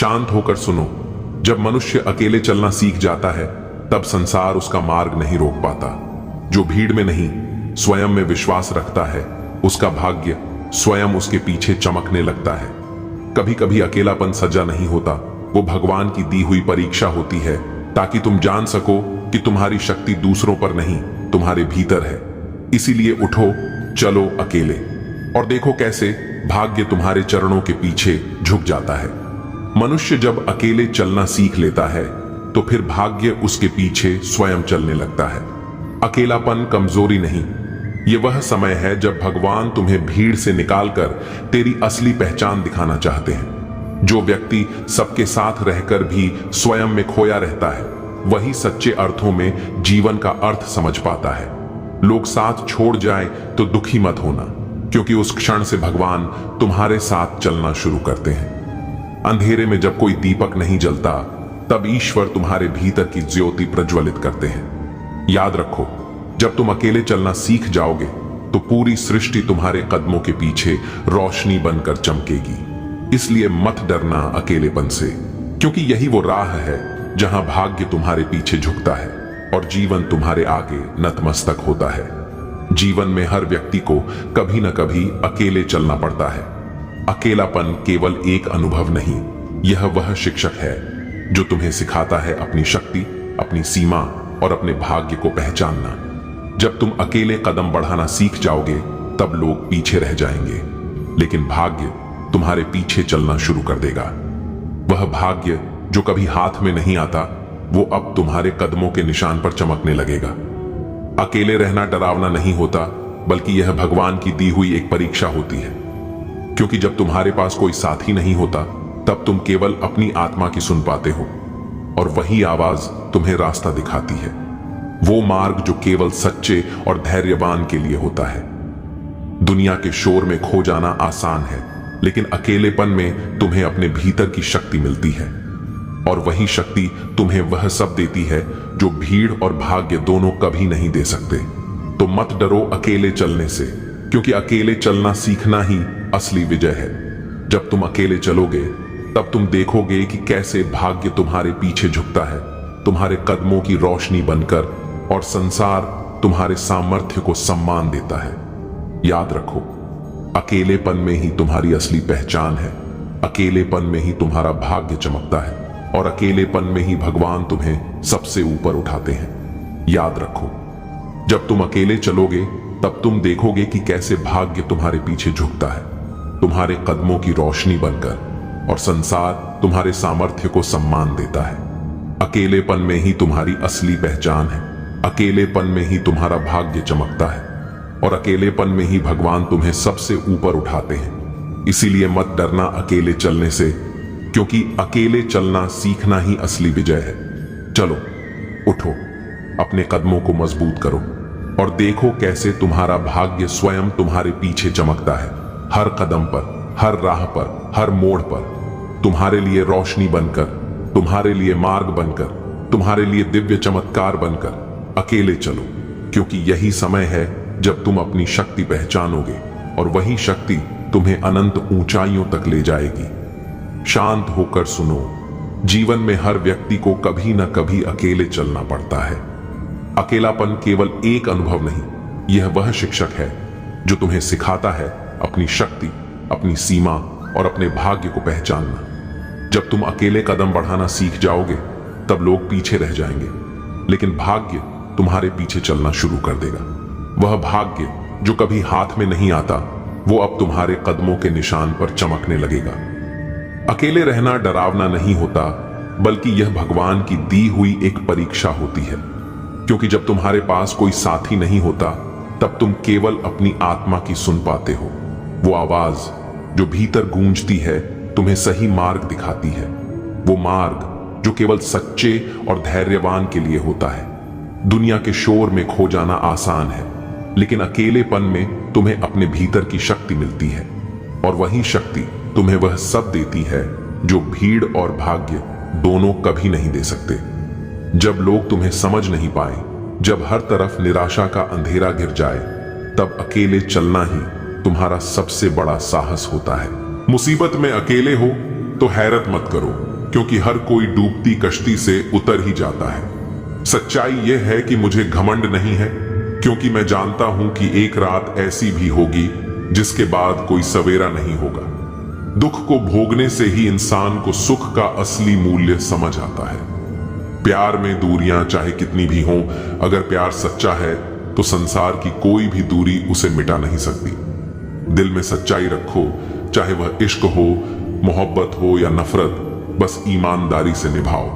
शांत होकर सुनो। जब मनुष्य अकेले चलना सीख जाता है तब संसार उसका मार्ग नहीं रोक पाता। जो भीड़ में नहीं स्वयं में विश्वास रखता है उसका भाग्य स्वयं उसके पीछे चमकने लगता है। कभी कभी अकेलापन सजा नहीं होता, वो भगवान की दी हुई परीक्षा होती है ताकि तुम जान सको कि तुम्हारी शक्ति दूसरों पर नहीं तुम्हारे भीतर है। इसीलिए उठो, चलो अकेले और देखो कैसे भाग्य तुम्हारे चरणों के पीछे झुक जाता है। मनुष्य जब अकेले चलना सीख लेता है तो फिर भाग्य उसके पीछे स्वयं चलने लगता है। अकेलापन कमजोरी नहीं, ये वह समय है जब भगवान तुम्हें भीड़ से निकालकर तेरी असली पहचान दिखाना चाहते हैं। जो व्यक्ति सबके साथ रहकर भी स्वयं में खोया रहता है वही सच्चे अर्थों में जीवन का अर्थ समझ पाता है। लोग साथ छोड़ जाएं तो दुखी मत होना, क्योंकि उस क्षण से भगवान तुम्हारे साथ चलना शुरू करते हैं। अंधेरे में जब कोई दीपक नहीं जलता तब ईश्वर तुम्हारे भीतर की ज्योति प्रज्वलित करते हैं। याद रखो, जब तुम अकेले चलना सीख जाओगे तो पूरी सृष्टि तुम्हारे कदमों के पीछे रोशनी बनकर चमकेगी। इसलिए मत डरना अकेलेपन से, क्योंकि यही वो राह है जहां भाग्य तुम्हारे पीछे झुकता है और जीवन तुम्हारे आगे नतमस्तक होता है। जीवन में हर व्यक्ति को कभी न कभी अकेले चलना पड़ता है। अकेलापन केवल एक अनुभव नहीं, यह वह शिक्षक है जो तुम्हें सिखाता है अपनी शक्ति, अपनी सीमा और अपने भाग्य को पहचानना। जब तुम अकेले कदम बढ़ाना सीख जाओगे तब लोग पीछे रह जाएंगे, लेकिन भाग्य तुम्हारे पीछे चलना शुरू कर देगा। वह भाग्य जो कभी हाथ में नहीं आता वो अब तुम्हारे कदमों के निशान पर चमकने लगेगा। अकेले रहना डरावना नहीं होता, बल्कि यह भगवान की दी हुई एक परीक्षा होती है। क्योंकि जब तुम्हारे पास कोई साथी नहीं होता तब तुम केवल अपनी आत्मा की सुन पाते हो और वही आवाज तुम्हें रास्ता दिखाती है। वो मार्ग जो केवल सच्चे और धैर्यवान के लिए होता है। दुनिया के शोर में खो जाना आसान है, लेकिन अकेलेपन में तुम्हें अपने भीतर की शक्ति मिलती है और वही शक्ति तुम्हें वह सब देती है जो भीड़ और भाग्य दोनों कभी नहीं दे सकते। तो मत डरो अकेले चलने से, क्योंकि अकेले चलना सीखना ही असली विजय है। जब तुम अकेले चलोगे तब तुम देखोगे कि कैसे भाग्य तुम्हारे पीछे झुकता है, तुम्हारे कदमों की रोशनी बनकर, और संसार तुम्हारे सामर्थ्य को सम्मान देता है। याद रखो, अकेलेपन में ही तुम्हारी असली पहचान है, अकेलेपन में ही तुम्हारा भाग्य चमकता है और अकेलेपन में ही भगवान तुम्हें सबसे ऊपर उठाते हैं। याद रखो, जब तुम अकेले चलोगे तब तुम देखोगे कि कैसे भाग्य तुम्हारे पीछे झुकता है, तुम्हारे कदमों की रोशनी बनकर, और संसार तुम्हारे सामर्थ्य को सम्मान देता है। अकेलेपन में ही तुम्हारी असली पहचान है, अकेलेपन में ही तुम्हारा भाग्य चमकता है और अकेलेपन में ही भगवान तुम्हें सबसे ऊपर उठाते हैं। इसीलिए मत डरना अकेले चलने से, क्योंकि अकेले चलना सीखना ही असली विजय है। चलो उठो, अपने कदमों को मजबूत करो और देखो कैसे तुम्हारा भाग्य स्वयं तुम्हारे पीछे चमकता है। हर कदम पर, हर राह पर, हर मोड़ पर तुम्हारे लिए रोशनी बनकर, तुम्हारे लिए मार्ग बनकर, तुम्हारे लिए दिव्य चमत्कार बनकर अकेले चलो, क्योंकि यही समय है जब तुम अपनी शक्ति पहचानोगे और वही शक्ति तुम्हें अनंत ऊंचाइयों तक ले जाएगी। शांत होकर सुनो, जीवन में हर व्यक्ति को कभी न कभी अकेले चलना पड़ता है। अकेलापन केवल एक अनुभव नहीं, यह वह शिक्षक है जो तुम्हें सिखाता है अपनी शक्ति, अपनी सीमा और अपने भाग्य को पहचानना। जब तुम अकेले कदम बढ़ाना सीख जाओगे तब लोग पीछे रह जाएंगे, लेकिन भाग्य तुम्हारे पीछे चलना शुरू कर देगा। वह भाग्य जो कभी हाथ में नहीं आता वो अब तुम्हारे कदमों के निशान पर चमकने लगेगा। अकेले रहना डरावना नहीं होता, बल्कि यह भगवान की दी हुई एक परीक्षा होती है। क्योंकि जब तुम्हारे पास कोई साथी नहीं होता तब तुम केवल अपनी आत्मा की सुन पाते हो। वो आवाज जो भीतर गूंजती है तुम्हें सही मार्ग दिखाती है, वो मार्ग जो केवल सच्चे और धैर्यवान के लिए होता है। दुनिया के शोर में खो जाना आसान है, लेकिन अकेलेपन में तुम्हें अपने भीतर की शक्ति मिलती है और वही शक्ति तुम्हें वह सब देती है जो भीड़ और भाग्य दोनों कभी नहीं दे सकते। जब लोग तुम्हें समझ नहीं पाए, जब हर तरफ निराशा का अंधेरा घिर जाए, तब अकेले चलना ही तुम्हारा सबसे बड़ा साहस होता है। मुसीबत में अकेले हो तो हैरत मत करो, क्योंकि हर कोई डूबती कश्ती से उतर ही जाता है। सच्चाई यह है कि मुझे घमंड नहीं है, क्योंकि मैं जानता हूं कि एक रात ऐसी भी होगी जिसके बाद कोई सवेरा नहीं होगा। दुख को भोगने से ही इंसान को सुख का असली मूल्य समझ आता है। प्यार में दूरियां चाहे कितनी भी हों, अगर प्यार सच्चा है तो संसार की कोई भी दूरी उसे मिटा नहीं सकती। दिल में सच्चाई रखो, चाहे वह इश्क हो, मोहब्बत हो या नफरत, बस ईमानदारी से निभाओ।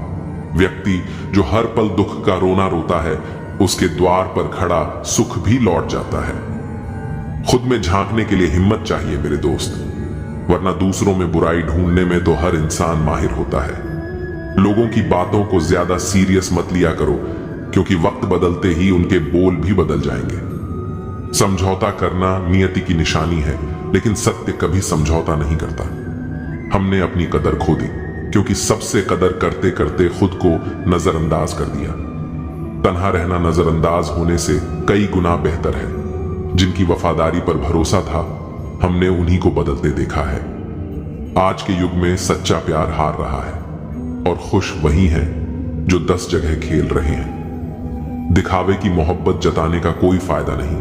व्यक्ति जो हर पल दुख का रोना रोता है, उसके द्वार पर खड़ा सुख भी लौट जाता है। खुद में झांकने के लिए हिम्मत चाहिए मेरे दोस्त, वरना दूसरों में बुराई ढूंढने में तो हर इंसान माहिर होता है। लोगों की बातों को ज्यादा सीरियस मत लिया करो, क्योंकि वक्त बदलते ही उनके बोल भी बदल जाएंगे। समझौता करना नियति की निशानी है, लेकिन सत्य कभी समझौता नहीं करता। हमने अपनी कदर खो दी, क्योंकि सबसे कदर करते करते खुद को नजरअंदाज कर दिया। तन्हा रहना नजरअंदाज होने से कई गुना बेहतर है। जिनकी वफादारी पर भरोसा था, हमने उन्हीं को बदलते देखा है। आज के युग में सच्चा प्यार हार रहा है, और खुश वही हैं जो 10 जगह खेल रहे हैं। दिखावे की मोहब्बत जताने का कोई फायदा नहीं।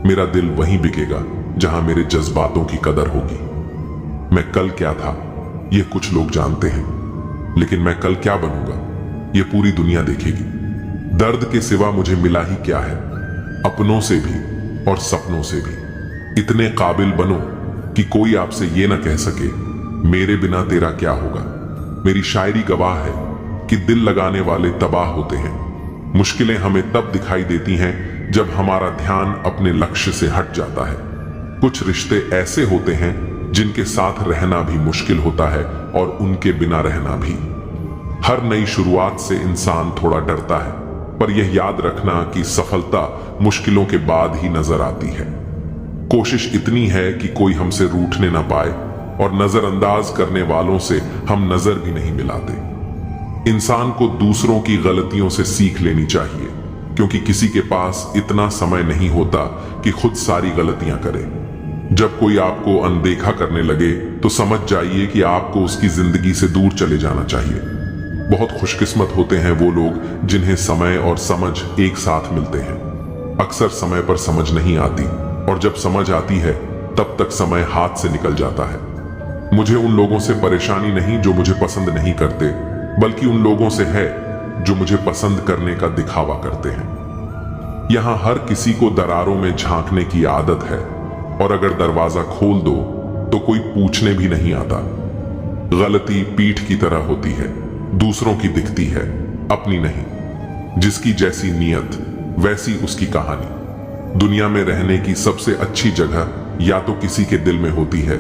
मेरा दिल वहीं बिकेगा जहां मेरे जज्बातों की कदर होगी। मैं कल क्या था ये कुछ लोग जानते हैं, लेकिन मैं कल क्या बनूंगा ये पूरी दुनिया देखेगी। दर्द के सिवा मुझे मिला ही क्या है, अपनों से भी और सपनों से भी। इतने काबिल बनो कि कोई आपसे ये ना कह सके मेरे बिना तेरा क्या होगा। मेरी शायरी गवाह है कि दिल लगाने वाले तबाह होते हैं। मुश्किलें हमें तब दिखाई देती हैं जब हमारा ध्यान अपने लक्ष्य से हट जाता है। कुछ रिश्ते ऐसे होते हैं जिनके साथ रहना भी मुश्किल होता है, और उनके बिना रहना भी। हर नई शुरुआत से इंसान थोड़ा डरता है, पर यह याद रखना कि सफलता मुश्किलों के बाद ही नजर आती है। कोशिश इतनी है कि कोई हमसे रूठने ना पाए, और नजरअंदाज करने वालों से हम नजर भी नहीं मिलाते। इंसान को दूसरों की गलतियों से सीख लेनी चाहिए, क्योंकि किसी के पास इतना समय नहीं होता कि खुद सारी गलतियां करे। जब कोई आपको अनदेखा करने लगे तो समझ जाइए कि आपको उसकी जिंदगी से दूर चले जाना चाहिए। बहुत खुशकिस्मत होते हैं वो लोग जिन्हें समय और समझ एक साथ मिलते हैं। अक्सर समय पर समझ नहीं आती, और जब समझ आती है तब तक समय हाथ से निकल जाता है। मुझे उन लोगों से परेशानी नहीं जो मुझे पसंद नहीं करते, बल्कि उन लोगों से है जो मुझे पसंद करने का दिखावा करते हैं। यहां हर किसी को दरारों में झांकने की आदत है, और अगर दरवाजा खोल दो तो कोई पूछने भी नहीं आता। गलती पीठ की तरह होती है, दूसरों की दिखती है, अपनी नहीं। जिसकी जैसी नीयत वैसी उसकी कहानी। दुनिया में रहने की सबसे अच्छी जगह या तो किसी के दिल में होती है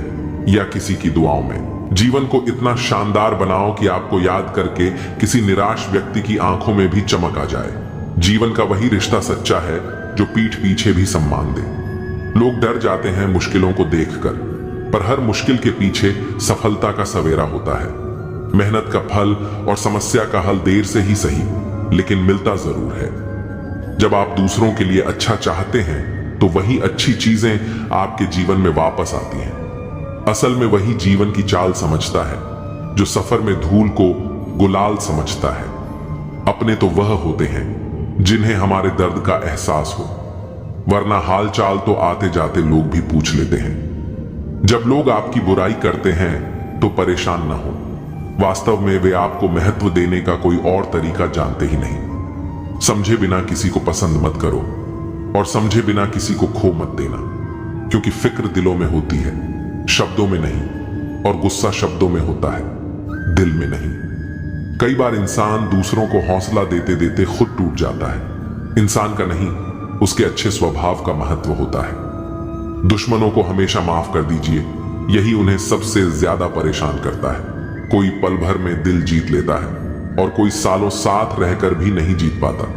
या किसी की दुआओं में। जीवन को इतना शानदार बनाओ कि आपको याद करके किसी निराश व्यक्ति की आंखों में भी चमक आ जाए। जीवन का वही रिश्ता सच्चा है जो पीठ पीछे भी सम्मान दे। लोग डर जाते हैं मुश्किलों को देखकर, पर हर मुश्किल के पीछे सफलता का सवेरा होता है। मेहनत का फल और समस्या का हल देर से ही सही, लेकिन मिलता जरूर है। जब आप दूसरों के लिए अच्छा चाहते हैं तो वही अच्छी चीजें आपके जीवन में वापस आती हैं। असल में वही जीवन की चाल समझता है जो सफर में धूल को गुलाल समझता है। अपने तो वह होते हैं जिन्हें हमारे दर्द का एहसास हो, वरना हाल चाल तो आते जाते लोग भी पूछ लेते हैं। जब लोग आपकी बुराई करते हैं तो परेशान ना हो, वास्तव में वे आपको महत्व देने का कोई और तरीका जानते ही नहीं। समझे बिना किसी को पसंद मत करो, और समझे बिना किसी को खो मत देना, क्योंकि फिक्र दिलों में होती है, शब्दों में नहीं, और गुस्सा शब्दों में होता है, दिल में नहीं। कई बार इंसान दूसरों को हौसला देते देते खुद टूट जाता है। इंसान का नहीं, उसके अच्छे स्वभाव का महत्व होता है। दुश्मनों को हमेशा माफ कर दीजिए, यही उन्हें सबसे ज्यादा परेशान करता है। कोई पल भर में दिल जीत लेता है, और कोई सालों साथ रहकर भी नहीं जीत पाता।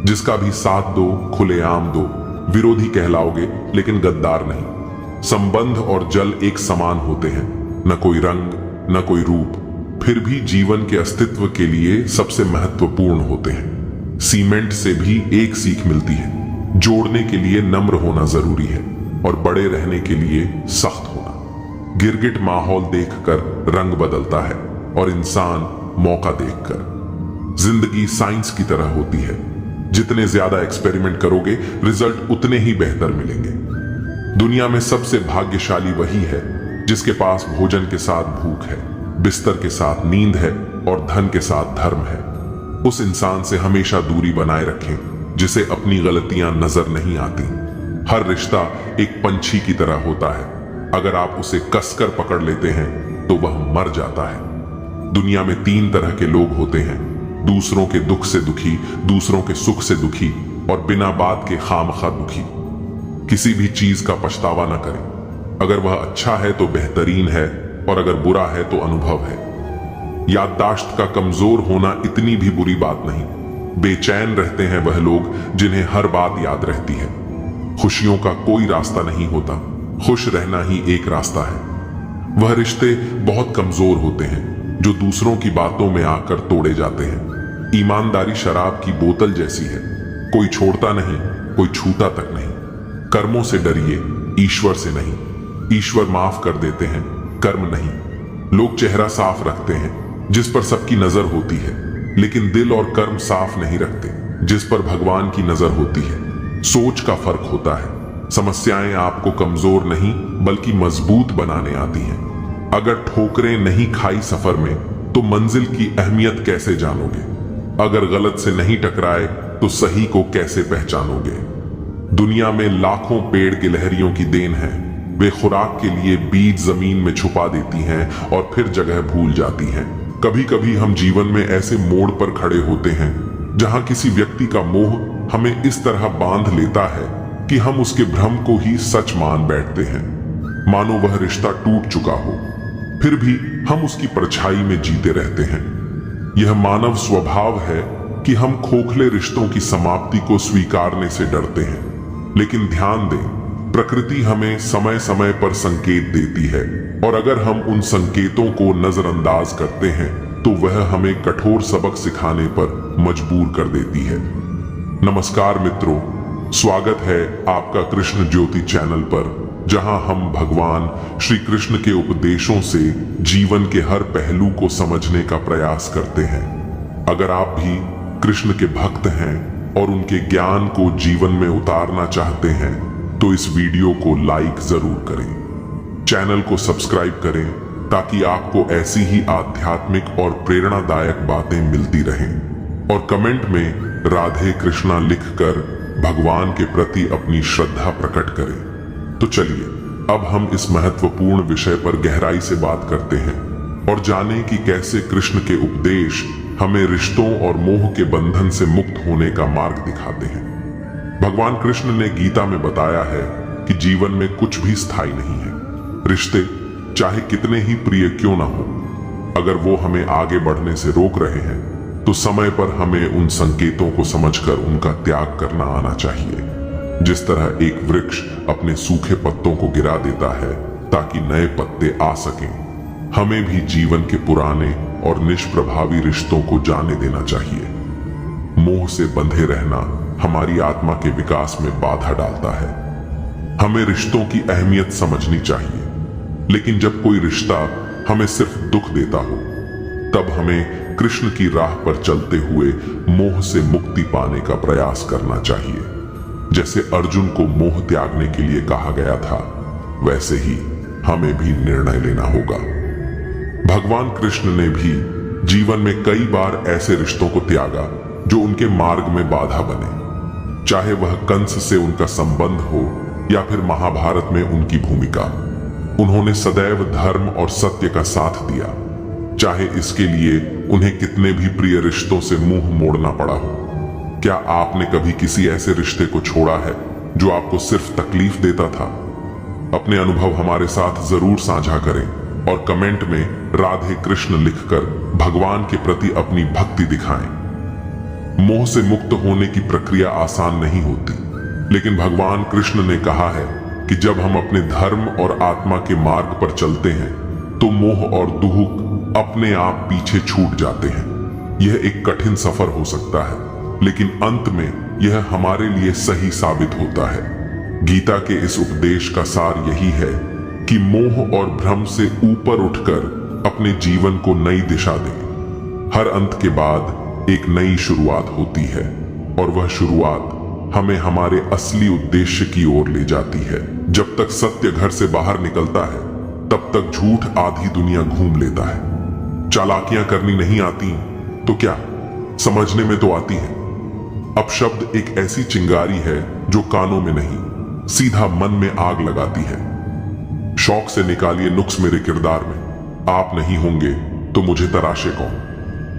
जिसका भी साथ दो, खुलेआम दो, विरोधी कहलाओगे लेकिन गद्दार नहीं। संबंध और जल एक समान होते हैं, न कोई रंग न कोई रूप, फिर भी जीवन के अस्तित्व के लिए सबसे महत्वपूर्ण होते हैं। सीमेंट से भी एक सीख मिलती है, जोड़ने के लिए नम्र होना जरूरी है, और बड़े रहने के लिए सख्त होना। गिरगिट माहौल देखकर रंग बदलता है, और इंसान मौका देखकर। जिंदगी साइंस की तरह होती है, जितने ज्यादा एक्सपेरिमेंट करोगे रिजल्ट उतने ही बेहतर मिलेंगे। दुनिया में सबसे भाग्यशाली वही है जिसके पास भोजन के साथ भूख है, बिस्तर के साथ नींद है और धन के साथ धर्म है। उस इंसान से हमेशा दूरी बनाए रखें जिसे अपनी गलतियां नजर नहीं आती। हर रिश्ता एक पंछी की तरह होता है, अगर आप उसे कसकर पकड़ लेते हैं तो वह मर जाता है। दुनिया में 3 तरह के लोग होते हैं, दूसरों के दुख से दुखी, दूसरों के सुख से दुखी और बिना बात के खामखा दुखी। किसी भी चीज का पछतावा न करें, अगर वह अच्छा है तो बेहतरीन है और अगर बुरा है तो अनुभव है। याददाश्त का कमजोर होना इतनी भी बुरी बात नहीं। बेचैन रहते हैं वह लोग जिन्हें हर बात याद रहती है। खुशियों का कोई रास्ता नहीं होता, खुश रहना ही एक रास्ता है। वह रिश्ते बहुत कमजोर होते हैं जो दूसरों की बातों में आकर तोड़े जाते हैं। ईमानदारी शराब की बोतल जैसी है, कोई छोड़ता नहीं, कोई छूता तक नहीं। कर्मों से डरिए, ईश्वर से नहीं। ईश्वर माफ कर देते हैं, कर्म नहीं। लोग चेहरा साफ रखते हैं जिस पर सबकी नजर होती है, लेकिन दिल और कर्म साफ नहीं रखते जिस पर भगवान की नजर होती है। सोच का फर्क होता है। समस्याएं आपको कमजोर नहीं बल्कि मजबूत बनाने आती हैं। अगर ठोकरें नहीं खाई सफर में तो मंजिल की अहमियत कैसे जानोगे? अगर गलत से नहीं टकराए तो सही को कैसे पहचानोगे? दुनिया में लाखों पेड़ गिलहरियों की देन है। वे खुराक के लिए बीज जमीन में छुपा देती हैं और फिर जगह भूल जाती हैं। कभी कभी हम जीवन में ऐसे मोड़ पर खड़े होते हैं जहां किसी व्यक्ति का मोह हमें इस तरह बांध लेता है कि हम उसके भ्रम को ही सच मान बैठते हैं, मानो वह रिश्ता टूट चुका हो। फिर भी हम उसकी परछाई में जीते रहते हैं। यह मानव स्वभाव है कि हम खोखले रिश्तों की समाप्ति को स्वीकारने से डरते हैं। लेकिन ध्यान दें, प्रकृति हमें समय समय पर संकेत देती है और अगर हम उन संकेतों को नजरअंदाज करते हैं तो वह हमें कठोर सबक सिखाने पर मजबूर कर देती है। नमस्कार मित्रों, स्वागत है आपका कृष्ण ज्योति चैनल पर, जहां हम भगवान श्री कृष्ण के उपदेशों से जीवन के हर पहलू को समझने का प्रयास करते हैं। अगर आप भी कृष्ण के भक्त हैं और उनके ज्ञान को जीवन में उतारना चाहते हैं तो इस वीडियो को लाइक जरूर करें, चैनल को सब्सक्राइब करें ताकि आपको ऐसी ही आध्यात्मिक और प्रेरणादायक बातें मिलती रहें और कमेंट में राधे कृष्णा लिखकर भगवान के प्रति अपनी श्रद्धा प्रकट करें। तो चलिए अब हम इस महत्वपूर्ण विषय पर गहराई से बात करते हैं और जानें कि कैसे कृष्ण के उपदेश हमें रिश्तों और मोह के बंधन से मुक्त होने का मार्ग दिखाते हैं। भगवान कृष्ण ने गीता में बताया है कि जीवन में कुछ भी स्थायी नहीं है। रिश्ते चाहे कितने ही प्रिय क्यों ना हो, अगर वो हमें आगे बढ़ने से रोक रहे हैं तो समय पर हमें उन संकेतों को समझकर उनका त्याग करना आना चाहिए। जिस तरह एक वृक्ष अपने सूखे पत्तों को गिरा देता है ताकि नए पत्ते आ सकें, हमें भी जीवन के पुराने और निष्प्रभावी रिश्तों को जाने देना चाहिए। मोह से बंधे रहना हमारी आत्मा के विकास में बाधा डालता है। हमें रिश्तों की अहमियत समझनी चाहिए, लेकिन जब कोई रिश्ता हमें सिर्फ दुख देता हो तब हमें कृष्ण की राह पर चलते हुए मोह से मुक्ति पाने का प्रयास करना चाहिए। जैसे अर्जुन को मोह त्यागने के लिए कहा गया था, वैसे ही हमें भी निर्णय लेना होगा। भगवान कृष्ण ने भी जीवन में कई बार ऐसे रिश्तों को त्यागा जो उनके मार्ग में बाधा बने, चाहे वह कंस से उनका संबंध हो या फिर महाभारत में उनकी भूमिका। उन्होंने सदैव धर्म और सत्य का साथ दिया, चाहे इसके लिए उन्हें कितने भी प्रिय रिश्तों से मुंह मोड़ना पड़ा हो। क्या आपने कभी किसी ऐसे रिश्ते को छोड़ा है जो आपको सिर्फ तकलीफ देता था? अपने अनुभव हमारे साथ जरूर साझा करें और कमेंट में राधे कृष्ण लिखकर भगवान के प्रति अपनी भक्ति दिखाएं। मोह से मुक्त होने की प्रक्रिया आसान नहीं होती, लेकिन भगवान कृष्ण ने कहा है कि जब हम अपने धर्म और आत्मा के मार्ग पर चलते हैं तो मोह और दुख अपने आप पीछे छूट जाते हैं। यह एक कठिन सफर हो सकता है, लेकिन अंत में यह हमारे लिए सही साबित होता है। गीता के इस उपदेश का सार यही है कि मोह और भ्रम से ऊपर उठकर अपने जीवन को नई दिशा दें। हर अंत के बाद एक नई शुरुआत होती है और वह शुरुआत हमें हमारे असली उद्देश्य की ओर ले जाती है। जब तक सत्य घर से बाहर निकलता है तब तक झूठ आधी दुनिया घूम लेता है। चालाकियां करनी नहीं आती तो क्या, समझने में तो आती है। अपशब्द एक ऐसी चिंगारी है जो कानों में नहीं, सीधा मन में आग लगाती है। शौक से निकालिए नुक्स मेरे किरदार में, आप नहीं होंगे तो मुझे तराशे कौन।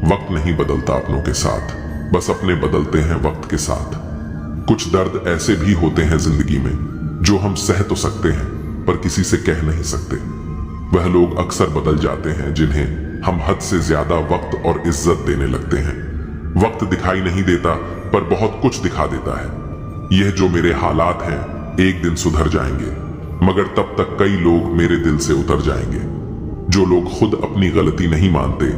वक्त नहीं बदलता अपनों के साथ, बस अपने बदलते हैं वक्त के साथ। कुछ दर्द ऐसे भी होते हैं जिंदगी में जो हम सह तो सकते हैं पर किसी से कह नहीं सकते। वह लोग अक्सर बदल जाते हैं जिन्हें हम हद से ज्यादा वक्त और इज्जत देने लगते हैं। वक्त दिखाई नहीं देता पर बहुत कुछ दिखा देता है। यह जो मेरे हालात हैं एक दिन सुधर जाएंगे, मगर तब तक कई लोग मेरे दिल से उतर जाएंगे। जो लोग खुद अपनी गलती नहीं मानते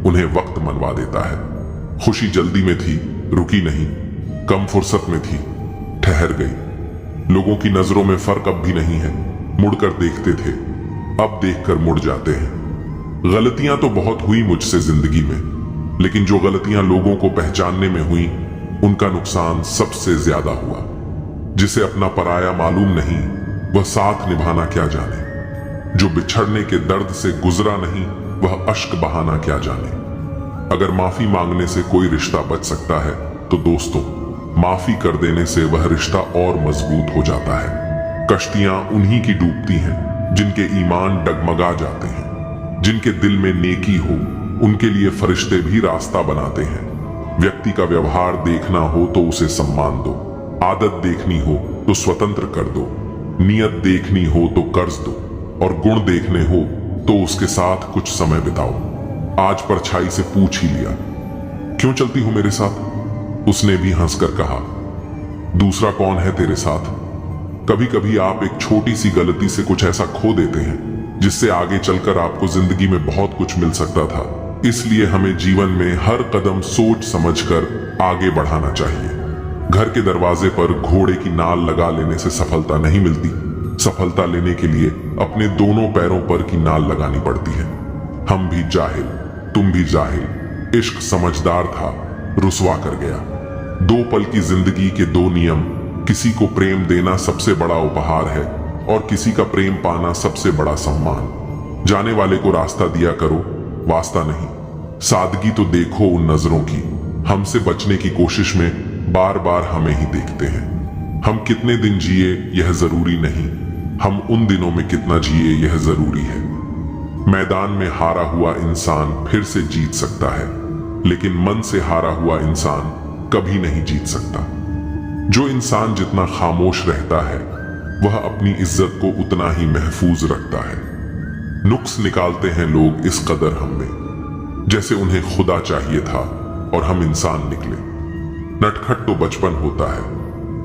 उन्हें वक्त मनवा देता है। खुशी जल्दी में थी, रुकी नहीं, कम फुर्सत में थी, ठहर गई। लोगों की नजरों में फर्क अब भी नहीं है, मुड़कर देखते थे, अब देखकर मुड़ जाते हैं। गलतियां तो बहुत हुई मुझसे जिंदगी में, लेकिन जो गलतियां लोगों को पहचानने में हुई उनका नुकसान सबसे ज्यादा हुआ। जिसे अपना पराया मालूम नहीं वह साथ निभाना क्या जाने। जो बिछड़ने के दर्द से गुजरा नहीं वह अश्क बहाना क्या जाने। अगर माफी मांगने से कोई रिश्ता बच सकता है तो दोस्तों, माफी कर देने से वह रिश्ता और मजबूत हो जाता है। कश्तियां उन्हीं की डूबती हैं जिनके ईमान डगमगा जाते हैं। जिनके दिल में नेकी हो उनके लिए फरिश्ते भी रास्ता बनाते हैं। व्यक्ति का व्यवहार देखना हो तो उसे सम्मान दो, आदत देखनी हो तो स्वतंत्र कर दो, नियत देखनी हो तो कर्ज दो, और गुण देखने हो तो उसके साथ कुछ समय बिताओ। आज परछाई से पूछ ही लिया, क्यों चलती हो मेरे साथ? उसने भी हंसकर कहा, दूसरा कौन है तेरे साथ। कभी कभी आप एक छोटी सी गलती से कुछ ऐसा खो देते हैं जिससे आगे चलकर आपको जिंदगी में बहुत कुछ मिल सकता था। इसलिए हमें जीवन में हर कदम सोच समझकर आगे बढ़ाना चाहिए। घर के दरवाजे पर घोड़े की नाल लगा लेने से सफलता नहीं मिलती। सफलता लेने के लिए अपने दोनों पैरों पर की नाल लगानी पड़ती है। हम भी जाहिल, तुम भी जाहिल। इश्क समझदार था, रुसवा कर गया। दो पल की जिंदगी के दो नियम, किसी को प्रेम देना सबसे बड़ा उपहार है और किसी का प्रेम पाना सबसे बड़ा सम्मान। जाने वाले को रास्ता दिया करो, वास्ता नहीं। सादगी तो देखो उन नजरों की, हमसे बचने की कोशिश में बार बार हमें ही देखते हैं। हम कितने दिन जिए यह जरूरी नहीं, हम उन दिनों में कितना जिए यह जरूरी है। मैदान में हारा हुआ इंसान फिर से जीत सकता है, लेकिन मन से हारा हुआ इंसान कभी नहीं जीत सकता। जो इंसान जितना खामोश रहता है वह अपनी इज्जत को उतना ही महफूज रखता है। नुक्स निकालते हैं लोग इस कदर हम में, जैसे उन्हें खुदा चाहिए था और हम इंसान निकले। नटखट तो बचपन होता है,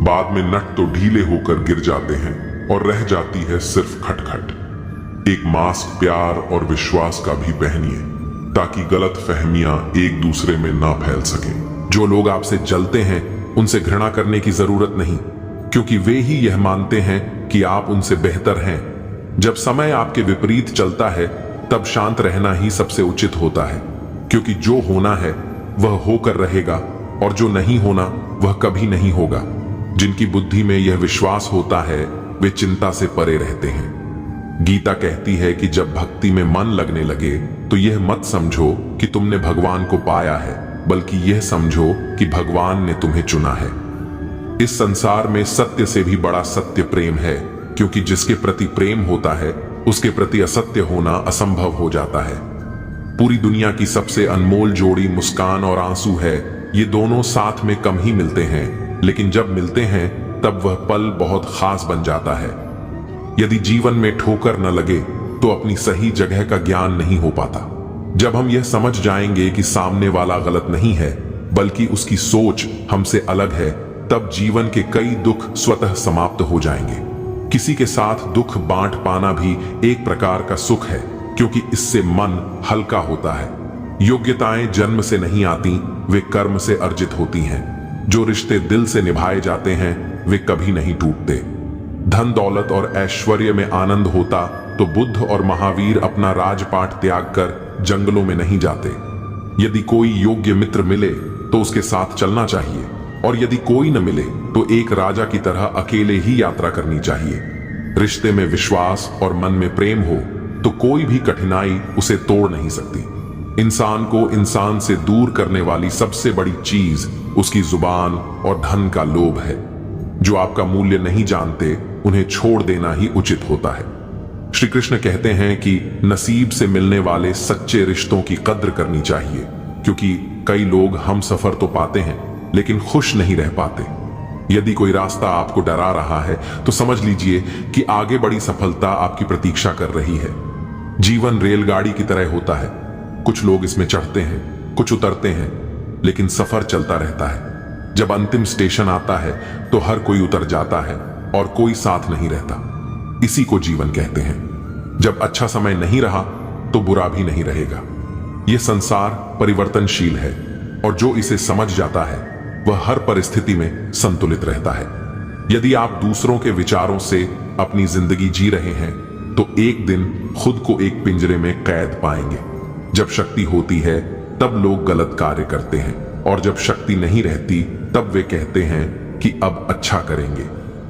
बाद में नट तो ढीले होकर गिर जाते हैं और रह जाती है सिर्फ खटखट। एक मास्क प्यार और विश्वास का भी पहनिए ताकि गलत फहमियां एक दूसरे में ना फैल सके। जो लोग आपसे जलते हैं उनसे घृणा करने की जरूरत नहीं, क्योंकि वे ही यह मानते हैं कि आप उनसे बेहतर हैं। जब समय आपके विपरीत चलता है तब शांत रहना ही सबसे उचित होता है, क्योंकि जो होना है वह होकर रहेगा और जो नहीं होना वह कभी नहीं होगा। जिनकी बुद्धि में यह विश्वास होता है वे चिंता से परे रहते हैं। गीता कहती है कि जब भक्ति में मन लगने लगे तो यह मत समझो कि तुमने भगवान को पाया है, बल्कि यह समझो कि भगवान ने तुम्हें चुना है। इस संसार में सत्य से भी बड़ा सत्य प्रेम है, क्योंकि जिसके प्रति प्रेम होता है उसके प्रति असत्य होना असंभव हो जाता है। पूरी दुनिया की सबसे अनमोल जोड़ी मुस्कान और आंसू है। ये दोनों साथ में कम ही मिलते हैं, लेकिन जब मिलते हैं तब वह पल बहुत खास बन जाता है। यदि जीवन में ठोकर न लगे तो अपनी सही जगह का ज्ञान नहीं हो पाता। जब हम यह समझ जाएंगे कि सामने वाला गलत नहीं है बल्कि उसकी सोच हमसे अलग है, तब जीवन के कई दुख स्वतः समाप्त हो जाएंगे। किसी के साथ दुख बांट पाना भी एक प्रकार का सुख है, क्योंकि इससे मन हल्का होता है। योग्यताएं जन्म से नहीं आती, वे कर्म से अर्जित होती हैं। जो रिश्ते दिल से निभाए जाते हैं वे कभी नहीं टूटते। धन दौलत और ऐश्वर्य में आनंद होता तो बुद्ध और महावीर अपना राजपाट त्याग कर जंगलों में नहीं जाते। यदि कोई योग्य मित्र मिले तो उसके साथ चलना चाहिए, और यदि कोई न मिले तो एक राजा की तरह अकेले ही यात्रा करनी चाहिए। रिश्ते में विश्वास और मन में प्रेम हो तो कोई भी कठिनाई उसे तोड़ नहीं सकती। इंसान को इंसान से दूर करने वाली सबसे बड़ी चीज उसकी जुबान और धन का लोभ है। जो आपका मूल्य नहीं जानते उन्हें छोड़ देना ही उचित होता है। श्री कृष्ण कहते हैं कि नसीब से मिलने वाले सच्चे रिश्तों की कद्र करनी चाहिए, क्योंकि कई लोग हम सफर तो पाते हैं लेकिन खुश नहीं रह पाते। यदि कोई रास्ता आपको डरा रहा है तो समझ लीजिए कि आगे बड़ी सफलता आपकी प्रतीक्षा कर रही है। जीवन रेलगाड़ी की तरह होता है, कुछ लोग इसमें चढ़ते हैं, कुछ उतरते हैं, लेकिन सफर चलता रहता है। जब अंतिम स्टेशन आता है तो हर कोई उतर जाता है और कोई साथ नहीं रहता। इसी को जीवन कहते हैं। जब अच्छा समय नहीं रहा तो बुरा भी नहीं रहेगा। यह संसार परिवर्तनशील है और जो इसे समझ जाता है वह हर परिस्थिति में संतुलित रहता है। यदि आप दूसरों के विचारों से अपनी जिंदगी जी रहे हैं तो एक दिन खुद को एक पिंजरे में कैद पाएंगे। जब शक्ति होती है तब लोग गलत कार्य करते हैं, और जब शक्ति नहीं रहती तब वे कहते हैं कि अब अच्छा करेंगे।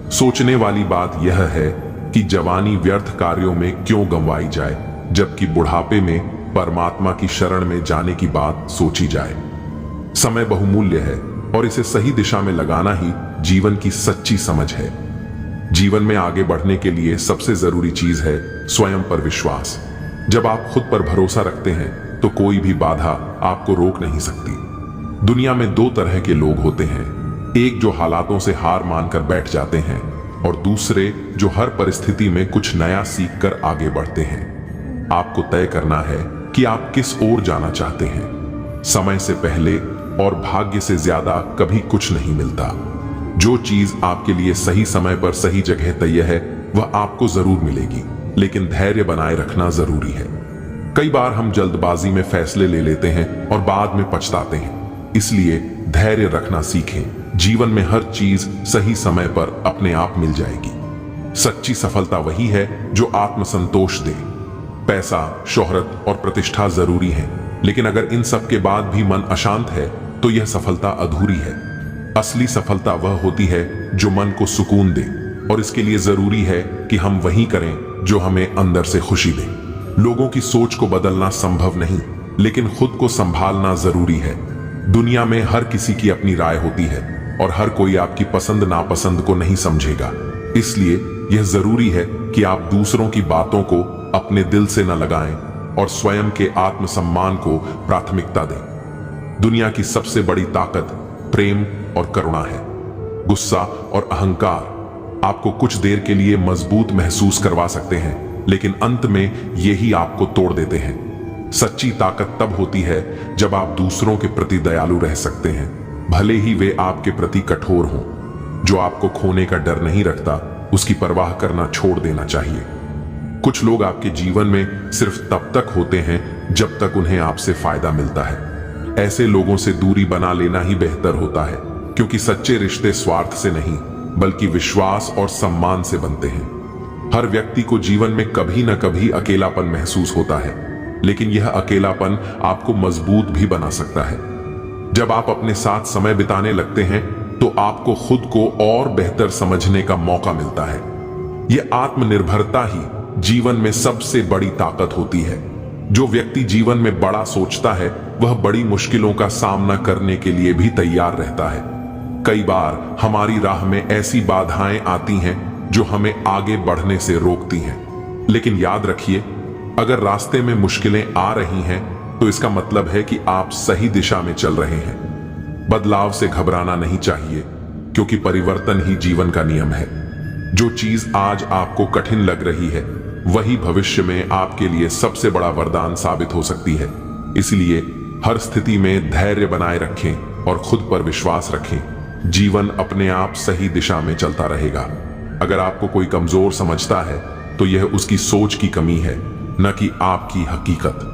सोचने वाली बात यह है कि जवानी व्यर्थ कार्यों में क्यों गंवाई जाए, जबकि बुढ़ापे में परमात्मा की शरण में जाने की बात सोची जाए। समय बहुमूल्य है और इसे सही दिशा में लगाना ही जीवन की सच्ची समझ है। जीवन में आगे बढ़ने के लिए सबसे जरूरी चीज है स्वयं पर विश्वास। जब आप खुद पर भरोसा रखते हैं तो कोई भी बाधा आपको रोक नहीं सकती। दुनिया में दो तरह के लोग होते हैं, एक जो हालातों से हार मानकर बैठ जाते हैं और दूसरे जो हर परिस्थिति में कुछ नया सीखकर आगे बढ़ते हैं। आपको तय करना है कि आप किस ओर जाना चाहते हैं। समय से पहले और भाग्य से ज्यादा कभी कुछ नहीं मिलता। जो चीज आपके लिए सही समय पर सही जगह तय है वह आपको जरूर मिलेगी, लेकिन धैर्य बनाए रखना जरूरी है। कई बार हम जल्दबाजी में फैसले ले लेते हैं और बाद में पछताते हैं, इसलिए धैर्य रखना सीखें। जीवन में हर चीज सही समय पर अपने आप मिल जाएगी। सच्ची सफलता वही है जो आत्मसंतोष दे। पैसा, शोहरत और प्रतिष्ठा जरूरी है, लेकिन अगर इन सब के बाद भी मन अशांत है तो यह सफलता अधूरी है। असली सफलता वह होती है जो मन को सुकून दे, और इसके लिए जरूरी है कि हम वही करें जो हमें अंदर से खुशी दे। लोगों की सोच को बदलना संभव नहीं, लेकिन खुद को संभालना जरूरी है। दुनिया में हर किसी की अपनी राय होती है और हर कोई आपकी पसंद नापसंद को नहीं समझेगा। इसलिए यह जरूरी है कि आप दूसरों की बातों को अपने दिल से न लगाएं और स्वयं के आत्मसम्मान को प्राथमिकता दें। दुनिया की सबसे बड़ी ताकत प्रेम और करुणा है। गुस्सा और अहंकार आपको कुछ देर के लिए मजबूत महसूस करवा सकते हैं, लेकिन अंत में यही आपको तोड़ देते हैं। सच्ची ताकत तब होती है जब आप दूसरों के प्रति दयालु रह सकते हैं, भले ही वे आपके प्रति कठोर हों। जो आपको खोने का डर नहीं रखता उसकी परवाह करना छोड़ देना चाहिए। कुछ लोग आपके जीवन में सिर्फ तब तक होते हैं जब तक उन्हें आपसे फायदा मिलता है। ऐसे लोगों से दूरी बना लेना ही बेहतर होता है, क्योंकि सच्चे रिश्ते स्वार्थ से नहीं बल्कि विश्वास और सम्मान से बनते हैं। हर व्यक्ति को जीवन में कभी न कभी अकेलापन महसूस होता है, लेकिन यह अकेलापन आपको मजबूत भी बना सकता है। जब आप अपने साथ समय बिताने लगते हैं तो आपको खुद को और बेहतर समझने का मौका मिलता है। यह आत्मनिर्भरता ही जीवन में सबसे बड़ी ताकत होती है। जो व्यक्ति जीवन में बड़ा सोचता है वह बड़ी मुश्किलों का सामना करने के लिए भी तैयार रहता है। कई बार हमारी राह में ऐसी बाधाएं आती हैं जो हमें आगे बढ़ने से रोकती हैं, लेकिन याद रखिए, अगर रास्ते में मुश्किलें आ रही हैं तो इसका मतलब है कि आप सही दिशा में चल रहे हैं। बदलाव से घबराना नहीं चाहिए, क्योंकि परिवर्तन ही जीवन का नियम है। जो चीज आज आपको कठिन लग रही है वही भविष्य में आपके लिए सबसे बड़ा वरदान साबित हो सकती है। इसलिए हर स्थिति में धैर्य बनाए रखें और खुद पर विश्वास रखें। जीवन अपने आप सही दिशा में चलता रहेगा। अगर आपको कोई कमजोर समझता है तो यह उसकी सोच की कमी है, न कि आपकी हकीकत।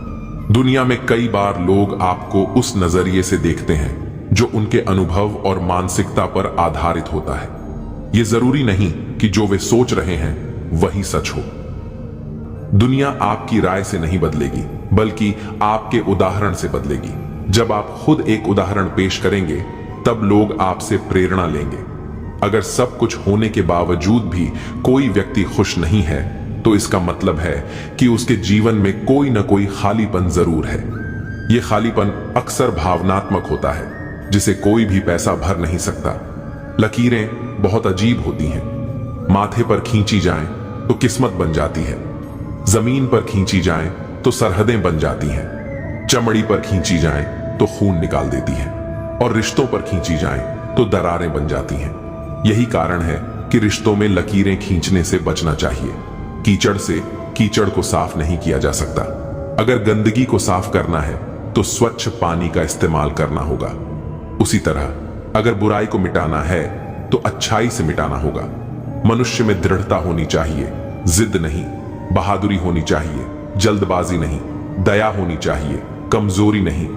दुनिया में कई बार लोग आपको उस नजरिए से देखते हैं जो उनके अनुभव और मानसिकता पर आधारित होता है। यह जरूरी नहीं कि जो वे सोच रहे हैं वही सच हो। दुनिया आपकी राय से नहीं बदलेगी, बल्कि आपके उदाहरण से बदलेगी। जब आप खुद एक उदाहरण पेश करेंगे, तब लोग आपसे प्रेरणा लेंगे। अगर सब कुछ होने के बावजूद भी कोई व्यक्ति खुश नहीं है, तो इसका मतलब है कि उसके जीवन में कोई ना कोई खालीपन जरूर है। यह खालीपन अक्सर भावनात्मक होता है, जिसे कोई भी पैसा भर नहीं सकता। लकीरें बहुत अजीब होती हैं। माथे पर खींची जाएं तो किस्मत बन जाती है, जमीन पर खींची जाएं तो सरहदें बन जाती हैं, चमड़ी पर खींची जाएं तो खून निकाल देती हैं, और रिश्तों पर खींची जाएं तो दरारें बन जाती हैं। यही कारण है कि रिश्तों में लकीरें खींचने से बचना चाहिए। कीचड़ से कीचड़ को साफ नहीं किया जा सकता। अगर गंदगी को साफ करना है तो स्वच्छ पानी का इस्तेमाल करना होगा। उसी तरह अगर बुराई को मिटाना है तो अच्छाई से मिटाना होगा। मनुष्य में दृढ़ता होनी चाहिए, जिद नहीं। बहादुरी होनी चाहिए, जल्दबाजी नहीं। दया होनी चाहिए, कमजोरी नहीं।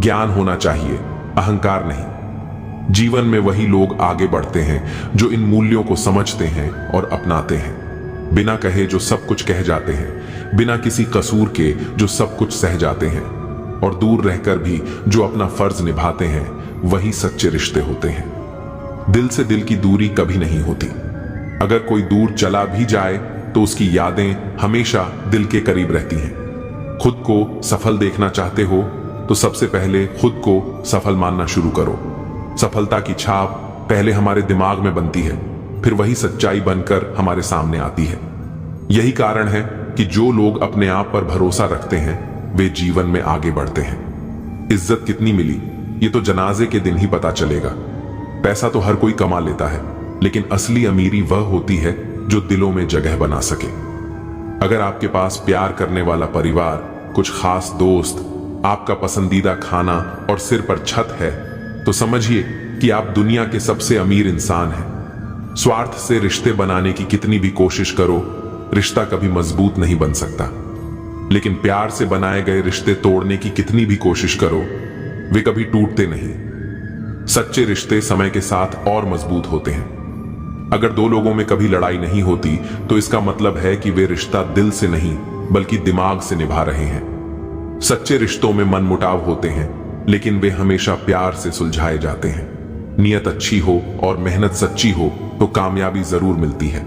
ज्ञान होना चाहिए, अहंकार नहीं। जीवन में वही लोग आगे बढ़ते हैं जो इन मूल्यों को समझते हैं और अपनाते हैं। बिना कहे जो सब कुछ कह जाते हैं, बिना किसी कसूर के जो सब कुछ सह जाते हैं, और दूर रहकर भी जो अपना फर्ज निभाते हैं, वही सच्चे रिश्ते होते हैं। दिल से दिल की दूरी कभी नहीं होती। अगर कोई दूर चला भी जाए तो उसकी यादें हमेशा दिल के करीब रहती हैं। खुद को सफल देखना चाहते हो तो सबसे पहले खुद को सफल मानना शुरू करो। सफलता की छाप पहले हमारे दिमाग में बनती है, फिर वही सच्चाई बनकर हमारे सामने आती है। यही कारण है कि जो लोग अपने आप पर भरोसा रखते हैं, वे जीवन में आगे बढ़ते हैं। इज्जत कितनी मिली ये तो जनाजे के दिन ही पता चलेगा। पैसा तो हर कोई कमा लेता है, लेकिन असली अमीरी वह होती है जो दिलों में जगह बना सके। अगर आपके पास प्यार करने वाला परिवार, कुछ खास दोस्त, आपका पसंदीदा खाना और सिर पर छत है, तो समझिए कि आप दुनिया के सबसे अमीर इंसान हैं। स्वार्थ से रिश्ते बनाने की कितनी भी कोशिश करो, रिश्ता कभी मजबूत नहीं बन सकता। लेकिन प्यार से बनाए गए रिश्ते तोड़ने की कितनी भी कोशिश करो, वे कभी टूटते नहीं। सच्चे रिश्ते समय के साथ और मजबूत होते हैं। अगर दो लोगों में कभी लड़ाई नहीं होती, तो इसका मतलब है कि वे रिश्ता दिल से नहीं बल्कि दिमाग से निभा रहे हैं। सच्चे रिश्तों में मनमुटाव होते हैं, लेकिन वे हमेशा प्यार से सुलझाए जाते हैं। नियत अच्छी हो और मेहनत सच्ची हो तो कामयाबी जरूर मिलती है।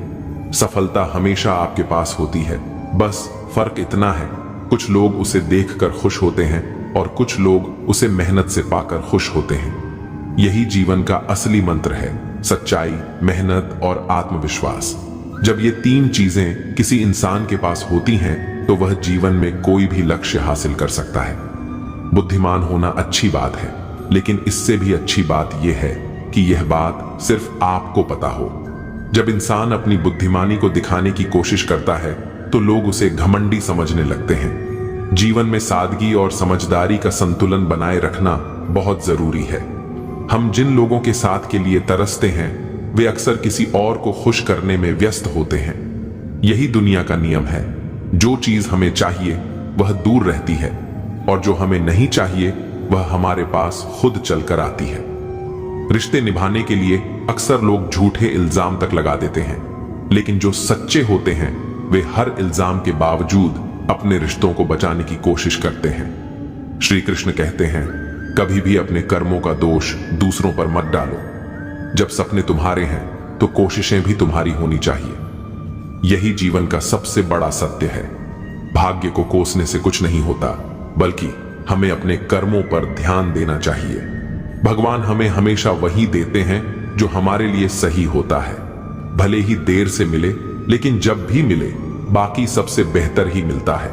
सफलता हमेशा आपके पास होती है, बस फर्क इतना है, कुछ लोग उसे देखकर खुश होते हैं और कुछ लोग उसे मेहनत से पाकर खुश होते हैं। यही जीवन का असली मंत्र है, सच्चाई, मेहनत और आत्मविश्वास। जब ये तीन चीजें किसी इंसान के पास होती हैं, तो वह जीवन में कोई भी लक्ष्य हासिल कर सकता है। बुद्धिमान होना अच्छी बात है, लेकिन इससे भी अच्छी बात यह है कि यह बात सिर्फ आपको पता हो। जब इंसान अपनी बुद्धिमानी को दिखाने की कोशिश करता है, तो लोग उसे घमंडी समझने लगते हैं। जीवन में सादगी और समझदारी का संतुलन बनाए रखना बहुत जरूरी है। हम जिन लोगों के साथ के लिए तरसते हैं, वे अक्सर किसी और को खुश करने में व्यस्त होते हैं। यही दुनिया का नियम है। जो चीज हमें चाहिए वह दूर रहती है, और जो हमें नहीं चाहिए वह हमारे पास खुद चलकर आती है। रिश्ते निभाने के लिए अक्सर लोग झूठे इल्जाम तक लगा देते हैं, लेकिन जो सच्चे होते हैं वे हर इल्जाम के बावजूद अपने रिश्तों को बचाने की कोशिश करते हैं। श्री कृष्ण कहते हैं, कभी भी अपने कर्मों का दोष दूसरों पर मत डालो। जब सपने तुम्हारे हैं तो कोशिशें भी तुम्हारी होनी चाहिए। यही जीवन का सबसे बड़ा सत्य है। भाग्य को कोसने से कुछ नहीं होता, बल्कि हमें अपने कर्मों पर ध्यान देना चाहिए। भगवान हमें हमेशा वही देते हैं जो हमारे लिए सही होता है। भले ही देर से मिले, लेकिन जब भी मिले बाकी सबसे बेहतर ही मिलता है।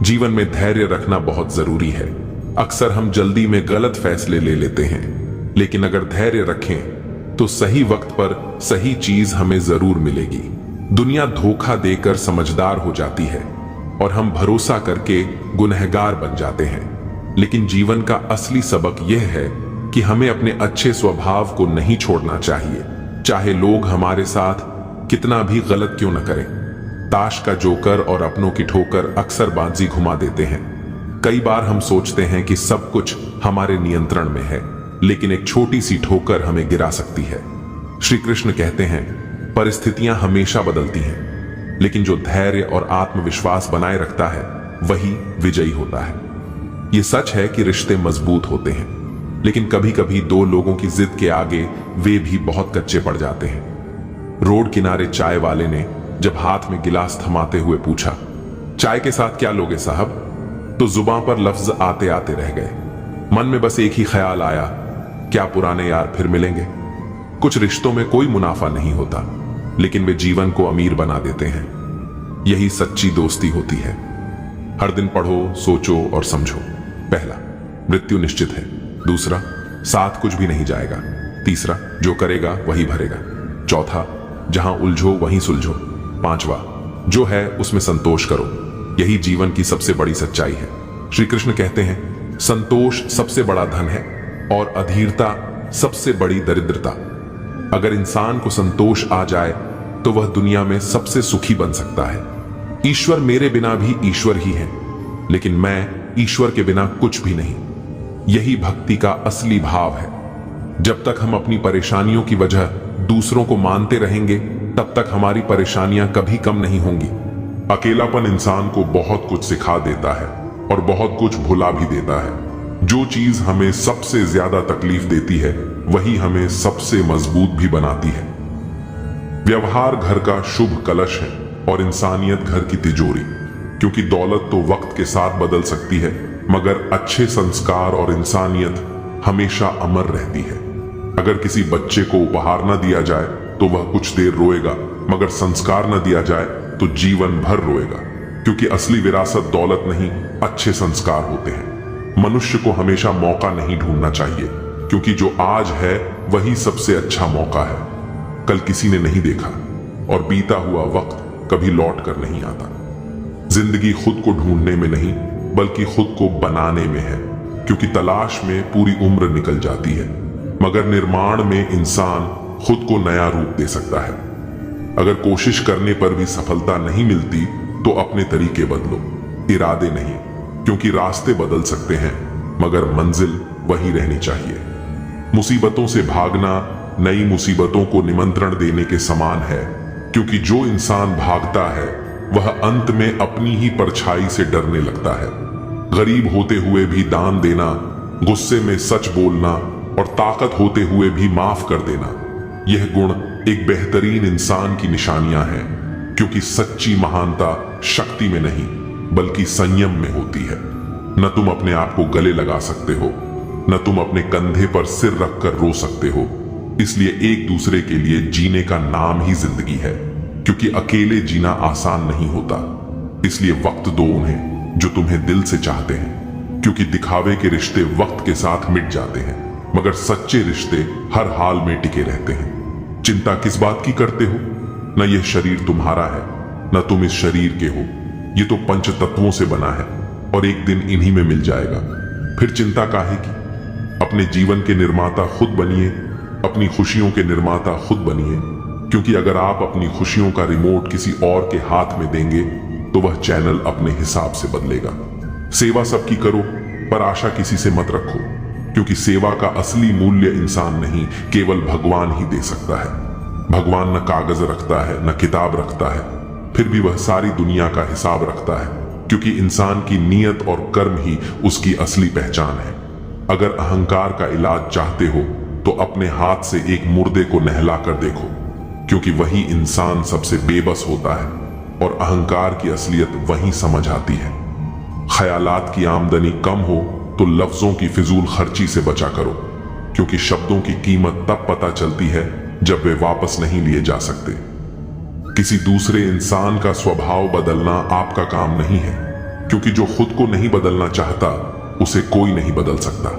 जीवन में धैर्य रखना बहुत जरूरी है। अक्सर हम जल्दी में गलत फैसले ले लेते हैं, लेकिन अगर धैर्य रखें तो सही वक्त पर सही चीज हमें जरूर मिलेगी। दुनिया धोखा देकर समझदार हो जाती है और हम भरोसा करके गुनहगार बन जाते हैं। लेकिन जीवन का असली सबक यह है कि हमें अपने अच्छे स्वभाव को नहीं छोड़ना चाहिए, चाहे लोग हमारे साथ कितना भी गलत क्यों न करें। ताश का जोकर और अपनों की ठोकर अक्सर बाजी घुमा देते हैं। कई बार हम सोचते हैं कि सब कुछ हमारे नियंत्रण में है, लेकिन एक छोटी सी ठोकर हमें गिरा सकती है। श्री कृष्ण कहते हैं, परिस्थितियां हमेशा बदलती हैं, लेकिन जो धैर्य और आत्मविश्वास बनाए रखता है वही विजयी होता है। यह सच है कि रिश्ते मजबूत होते हैं, लेकिन कभी कभी दो लोगों की जिद के आगे वे भी बहुत कच्चे पड़ जाते हैं। रोड किनारे चाय वाले ने जब हाथ में गिलास थमाते हुए पूछा, चाय के साथ क्या लोगे साहब, तो जुबान पर लफ्ज आते आते रह गए। मन में बस एक ही ख्याल आया, क्या पुराने यार फिर मिलेंगे। कुछ रिश्तों में कोई मुनाफा नहीं होता, लेकिन वे जीवन को अमीर बना देते हैं। यही सच्ची दोस्ती होती है। हर दिन पढ़ो, सोचो और समझो। पहला, मृत्यु निश्चित है। दूसरा, साथ कुछ भी नहीं जाएगा। तीसरा, जो करेगा वही भरेगा। चौथा, जहां उलझो वहीं सुलझो। पांचवा, जो है उसमें संतोष करो। यही जीवन की सबसे बड़ी सच्चाई है। श्री कृष्ण कहते हैं, संतोष सबसे बड़ा धन है और अधीरता सबसे बड़ी दरिद्रता। अगर इंसान को संतोष आ जाए तो वह दुनिया में सबसे सुखी बन सकता है। ईश्वर मेरे बिना भी ईश्वर ही है, लेकिन मैं ईश्वर के बिना कुछ भी नहीं। यही भक्ति का असली भाव है। जब तक हम अपनी परेशानियों की वजह दूसरों को मानते रहेंगे, तब तक हमारी परेशानियां कभी कम नहीं होंगी। अकेलापन इंसान को बहुत कुछ सिखा देता है और बहुत कुछ भुला भी देता है। जो चीज हमें सबसे ज्यादा तकलीफ देती है वही हमें सबसे मजबूत भी बनाती है। व्यवहार घर का शुभ कलश है और इंसानियत घर की तिजोरी, क्योंकि दौलत तो वक्त के साथ बदल सकती है, मगर अच्छे संस्कार और इंसानियत हमेशा अमर रहती है। अगर किसी बच्चे को उपहार न दिया जाए तो वह कुछ देर रोएगा, मगर संस्कार न दिया जाए तो जीवन भर रोएगा, क्योंकि असली विरासत दौलत नहीं, अच्छे संस्कार होते हैं। मनुष्य को हमेशा मौका नहीं ढूंढना चाहिए, क्योंकि जो आज है वही सबसे अच्छा मौका है। कल किसी ने नहीं देखा और बीता हुआ वक्त कभी लौट कर नहीं आता। जिंदगी खुद को ढूंढने में नहीं, बल्कि खुद को बनाने में है, क्योंकि तलाश में पूरी उम्र निकल जाती है, मगर निर्माण में इंसान खुद को नया रूप दे सकता है। अगर कोशिश करने पर भी सफलता नहीं मिलती तो अपने तरीके बदलो, इरादे नहीं, क्योंकि रास्ते बदल सकते हैं मगर मंजिल वही रहनी चाहिए। मुसीबतों से भागना नई मुसीबतों को निमंत्रण देने के समान है, क्योंकि जो इंसान भागता है वह अंत में अपनी ही परछाई से डरने लगता है। गरीब होते हुए भी दान देना, गुस्से में सच बोलना और ताकत होते हुए भी माफ कर देना, यह गुण एक बेहतरीन इंसान की निशानियां हैं, क्योंकि सच्ची महानता शक्ति में नहीं बल्कि संयम में होती है। न तुम अपने आप को गले लगा सकते हो, न तुम अपने कंधे पर सिर रखकर रो सकते हो। इसलिए एक दूसरे के लिए जीने का नाम ही जिंदगी है, क्योंकि अकेले जीना आसान नहीं होता। इसलिए वक्त दो उन्हें जो तुम्हें दिल से चाहते हैं, क्योंकि दिखावे के रिश्ते वक्त के साथ मिट जाते हैं, मगर सच्चे रिश्ते हर हाल में टिके रहते हैं। चिंता किस बात की करते हो? न यह शरीर तुम्हारा है, न तुम इस शरीर के हो। ये तो पंच तत्वों से बना है और एक दिन इन्हीं में मिल जाएगा। फिर चिंता काहे की? अपने जीवन के निर्माता खुद बनिए, अपनी खुशियों के निर्माता खुद बनिए, क्योंकि अगर आप अपनी खुशियों का रिमोट किसी और के हाथ में देंगे तो वह चैनल अपने हिसाब से बदलेगा। सेवा सबकी करो, पर आशा किसी से मत रखो, क्योंकि सेवा का असली मूल्य इंसान नहीं, केवल भगवान ही दे सकता है। भगवान न कागज रखता है, न किताब रखता है, फिर भी वह सारी दुनिया का हिसाब रखता है, क्योंकि इंसान की नीयत और कर्म ही उसकी असली पहचान है। अगर अहंकार का इलाज चाहते हो तो अपने हाथ से एक मुर्दे को नहला कर देखो, क्योंकि वही इंसान सबसे बेबस होता है और अहंकार की असलियत वहीं समझ आती है। ख्यालात की आमदनी कम हो तो लफ्जों की फिजूल खर्ची से बचा करो, क्योंकि शब्दों की कीमत तब पता चलती है जब वे वापस नहीं लिए जा सकते। किसी दूसरे इंसान का स्वभाव बदलना आपका काम नहीं है, क्योंकि जो खुद को नहीं बदलना चाहता उसे कोई नहीं बदल सकता।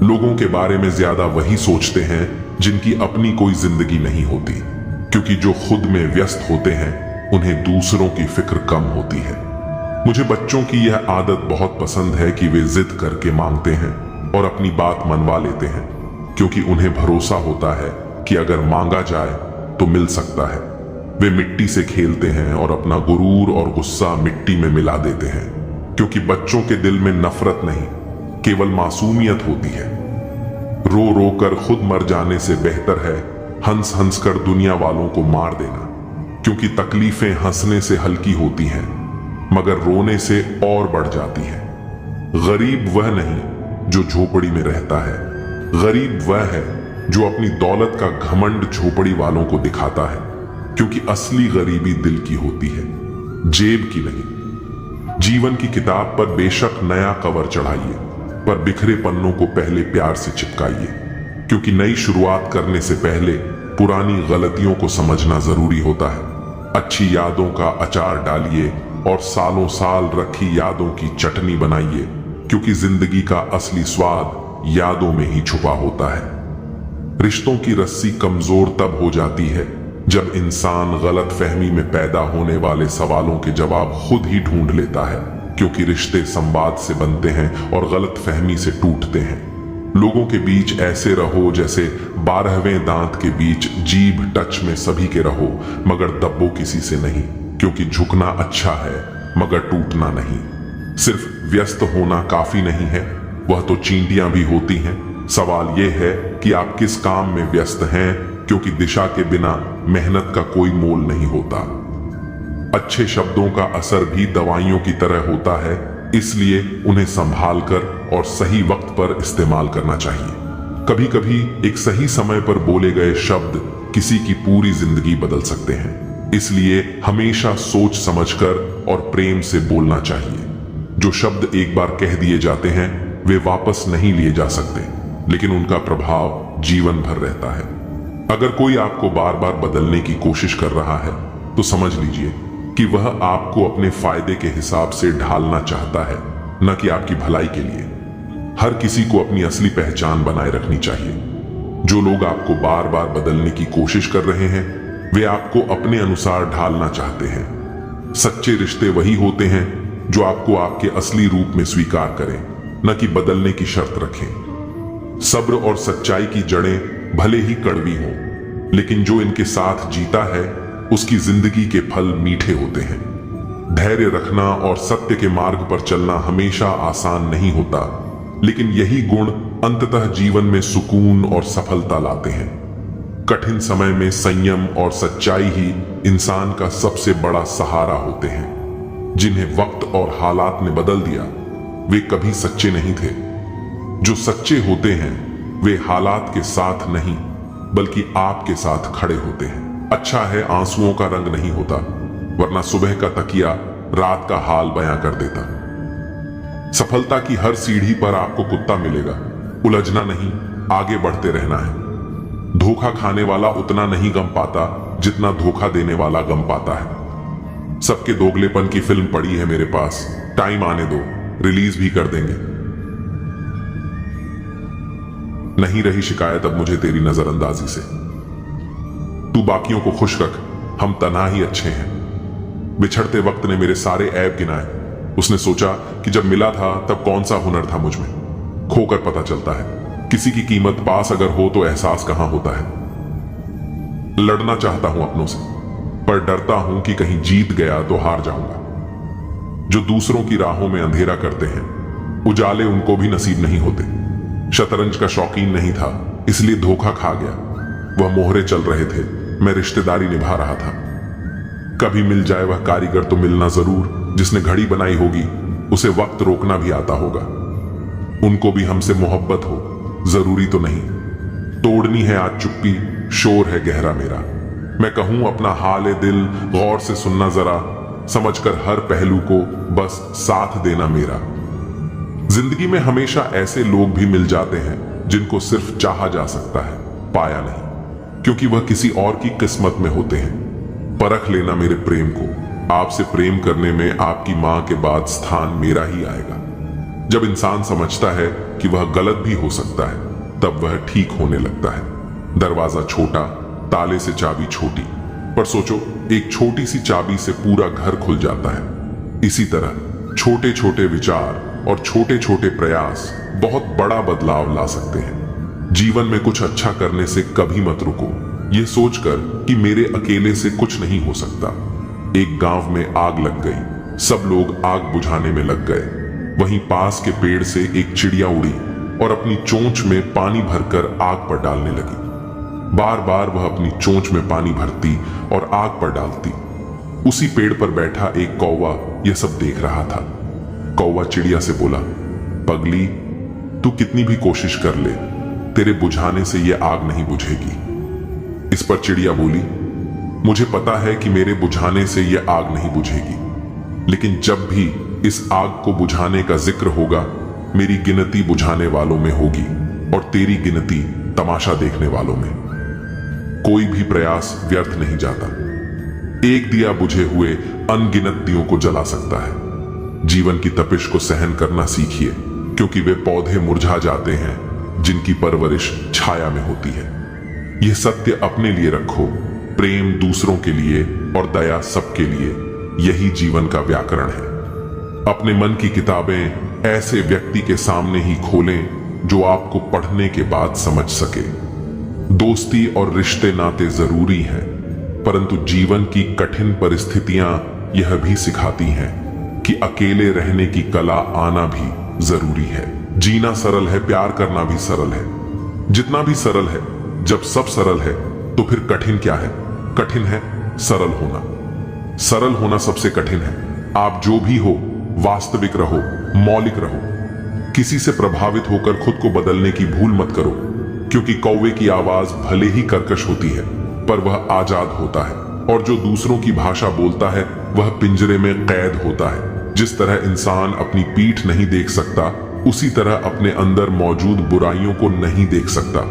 लोगों के बारे में ज्यादा वही सोचते हैं जिनकी अपनी कोई जिंदगी नहीं होती, क्योंकि जो खुद में व्यस्त होते हैं उन्हें दूसरों की फिक्र कम होती है। मुझे बच्चों की यह आदत बहुत पसंद है कि वे जिद करके मांगते हैं और अपनी बात मनवा लेते हैं, क्योंकि उन्हें भरोसा होता है कि अगर मांगा जाए तो मिल सकता है। वे मिट्टी से खेलते हैं और अपना गुरूर और गुस्सा मिट्टी में मिला देते हैं, क्योंकि बच्चों के दिल में नफरत नहीं, केवल मासूमियत होती है। रो रो कर खुद मर जाने से बेहतर है हंस हंस कर दुनिया वालों को मार देना, क्योंकि तकलीफें हंसने से हल्की होती हैं मगर रोने से और बढ़ जाती हैं। गरीब वह नहीं जो झोपड़ी में रहता है, गरीब वह है जो अपनी दौलत का घमंड झोपड़ी वालों को दिखाता है, क्योंकि असली गरीबी दिल की होती है, जेब की नहीं। जीवन की किताब पर बेशक नया कवर चढ़ाइए, पर बिखरे पन्नों को पहले प्यार से चिपकाइए, क्योंकि नई शुरुआत करने से पहले पुरानी गलतियों को समझना जरूरी होता है। अच्छी यादों का अचार डालिए और सालों साल रखी यादों की चटनी बनाइए, क्योंकि जिंदगी का असली स्वाद यादों में ही छुपा होता है। रिश्तों की रस्सी कमजोर तब हो जाती है जब इंसान गलत फहमी में पैदा होने वाले सवालों के जवाब खुद ही ढूंढ लेता है, क्योंकि रिश्ते संवाद से बनते हैं और गलत फहमी से टूटते हैं। लोगों के बीच ऐसे रहो जैसे 12वें दांत के बीच जीभ टच में सभी के रहो, मगर दबो किसी से नहीं, क्योंकि झुकना अच्छा है मगर टूटना नहीं। सिर्फ व्यस्त होना काफी नहीं है, वह तो चींटियां भी होती हैं। सवाल यह है कि आप किस काम में व्यस्त हैं, क्योंकि दिशा के बिना मेहनत का कोई मोल नहीं होता। अच्छे शब्दों का असर भी दवाइयों की तरह होता है, इसलिए उन्हें संभाल कर और सही वक्त पर इस्तेमाल करना चाहिए। कभी कभी एक सही समय पर बोले गए शब्द किसी की पूरी जिंदगी बदल सकते हैं, इसलिए हमेशा सोच समझकर और प्रेम से बोलना चाहिए। जो शब्द एक बार कह दिए जाते हैं वे वापस नहीं लिए जा सकते, लेकिन उनका प्रभाव जीवन भर रहता है। अगर कोई आपको बार बार बदलने की कोशिश कर रहा है तो समझ लीजिए कि वह आपको अपने फायदे के हिसाब से ढालना चाहता है, न कि आपकी भलाई के लिए। हर किसी को अपनी असली पहचान बनाए रखनी चाहिए। जो लोग आपको बार बार बदलने की कोशिश कर रहे हैं वे आपको अपने अनुसार ढालना चाहते हैं। सच्चे रिश्ते वही होते हैं जो आपको आपके असली रूप में स्वीकार करें, न कि बदलने की शर्त रखें। सब्र और सच्चाई की जड़ें भले ही कड़वी हों, लेकिन जो इनके साथ जीता है उसकी जिंदगी के फल मीठे होते हैं। धैर्य रखना और सत्य के मार्ग पर चलना हमेशा आसान नहीं होता, लेकिन यही गुण अंततः जीवन में सुकून और सफलता लाते हैं। कठिन समय में संयम और सच्चाई ही इंसान का सबसे बड़ा सहारा होते हैं। जिन्हें वक्त और हालात ने बदल दिया वे कभी सच्चे नहीं थे। जो सच्चे होते हैं वे हालात के साथ नहीं बल्कि आपके साथ खड़े होते हैं। अच्छा है आंसुओं का रंग नहीं होता, वरना सुबह का तकिया रात का हाल बयां कर देता। सफलता की हर सीढ़ी पर आपको कुत्ता मिलेगा, उलझना नहीं, आगे बढ़ते रहना है। धोखा खाने वाला उतना नहीं गम पाता जितना धोखा देने वाला गम पाता है। सबके दोगलेपन की फिल्म पड़ी है मेरे पास, टाइम आने दो, रिलीज भी कर देंगे। नहीं रही शिकायत अब मुझे तेरी नजरअंदाजी से। तू बाकियों को खुश रख, हम तन्हा ही अच्छे हैं। बिछड़ते वक्त ने मेरे सारे ऐब गिनाए। उसने सोचा कि जब मिला था तब कौन सा हुनर था मुझ में। खोकर पता चलता है किसी की कीमत पास अगर हो तो एहसास कहां होता है। लड़ना चाहता हूं अपनों से, पर डरता हूं कि कहीं जीत गया तो हार जाऊंगा। जो दूसरों की राहों में अंधेरा करते हैं उजाले उनको भी नसीब नहीं होते। शतरंज का शौकीन नहीं था इसलिए धोखा खा गया। वह मोहरे चल रहे थे, मैं रिश्तेदारी निभा रहा था। कभी मिल जाए वह कारीगर तो मिलना जरूर, जिसने घड़ी बनाई होगी उसे वक्त रोकना भी आता होगा। उनको भी हमसे मोहब्बत हो, जरूरी तो नहीं। तोड़नी है आज चुप्पी, शोर है गहरा मेरा। मैं कहूं अपना हाल ए दिल गौर से सुनना जरा, समझकर हर पहलू को बस साथ देना मेरा। जिंदगी में हमेशा ऐसे लोग भी मिल जाते हैं जिनको सिर्फ चाहा जा सकता है, पाया नहीं, क्योंकि वह किसी और की किस्मत में होते हैं। परख लेना मेरे प्रेम को, आपसे प्रेम करने में आपकी मां के बाद स्थान मेरा ही आएगा। जब इंसान समझता है कि वह गलत भी हो सकता है तब वह ठीक होने लगता है। दरवाजा छोटा, ताले से चाबी छोटी, पर सोचो एक छोटी सी चाबी से पूरा घर खुल जाता है। इसी तरह छोटे छोटे विचार और छोटे छोटे प्रयास बहुत बड़ा बदलाव ला सकते हैं। जीवन में कुछ अच्छा करने से कभी मत रुको, यह सोचकर कि मेरे अकेले से कुछ नहीं हो सकता। एक गांव में आग लग गई, सब लोग आग बुझाने में लग गए। वहीं पास के पेड़ से एक चिड़िया उड़ी और अपनी चोंच में पानी भरकर आग पर डालने लगी। बार बार वह अपनी चोंच में पानी भरती और आग पर डालती। उसी पेड़ पर बैठा एक कौवा यह सब देख रहा था। कौवा चिड़िया से बोला, पगली, तू कितनी भी कोशिश कर ले, तेरे बुझाने से यह आग नहीं बुझेगी। इस पर चिड़िया बोली, मुझे पता है कि मेरे बुझाने से यह आग नहीं बुझेगी, लेकिन जब भी इस आग को बुझाने का जिक्र होगा, मेरी गिनती बुझाने वालों में होगी और तेरी गिनती तमाशा देखने वालों में। कोई भी प्रयास व्यर्थ नहीं जाता। एक दिया बुझे हुए अनगिनत दियों को जला सकता है। जीवन की तपिश को सहन करना सीखिए, क्योंकि वे पौधे मुरझा जाते हैं जिनकी परवरिश छाया में होती है। यह सत्य अपने लिए रखो, प्रेम दूसरों के लिए और दया सबके लिए, यही जीवन का व्याकरण है। अपने मन की किताबें ऐसे व्यक्ति के सामने ही खोलें जो आपको पढ़ने के बाद समझ सके। दोस्ती और रिश्ते नाते जरूरी हैं, परंतु जीवन की कठिन परिस्थितियां यह भी सिखाती हैं कि अकेले रहने की कला आना भी जरूरी है। जीना सरल है, प्यार करना भी सरल है। जितना भी सरल है, जब सब सरल है तो फिर कठिन क्या है? कठिन है सरल होना। सरल होना सबसे कठिन है। आप जो भी हो, वास्तविक रहो, मौलिक रहो। किसी से प्रभावित होकर खुद को बदलने की भूल मत करो, क्योंकि कौवे की आवाज भले ही कर्कश होती है, पर वह आजाद होता है, और जो दूसरों की भाषा बोलता है वह पिंजरे में कैद होता है। जिस तरह इंसान अपनी पीठ नहीं देख सकता, उसी तरह अपने अंदर मौजूद बुराइयों को नहीं देख सकता।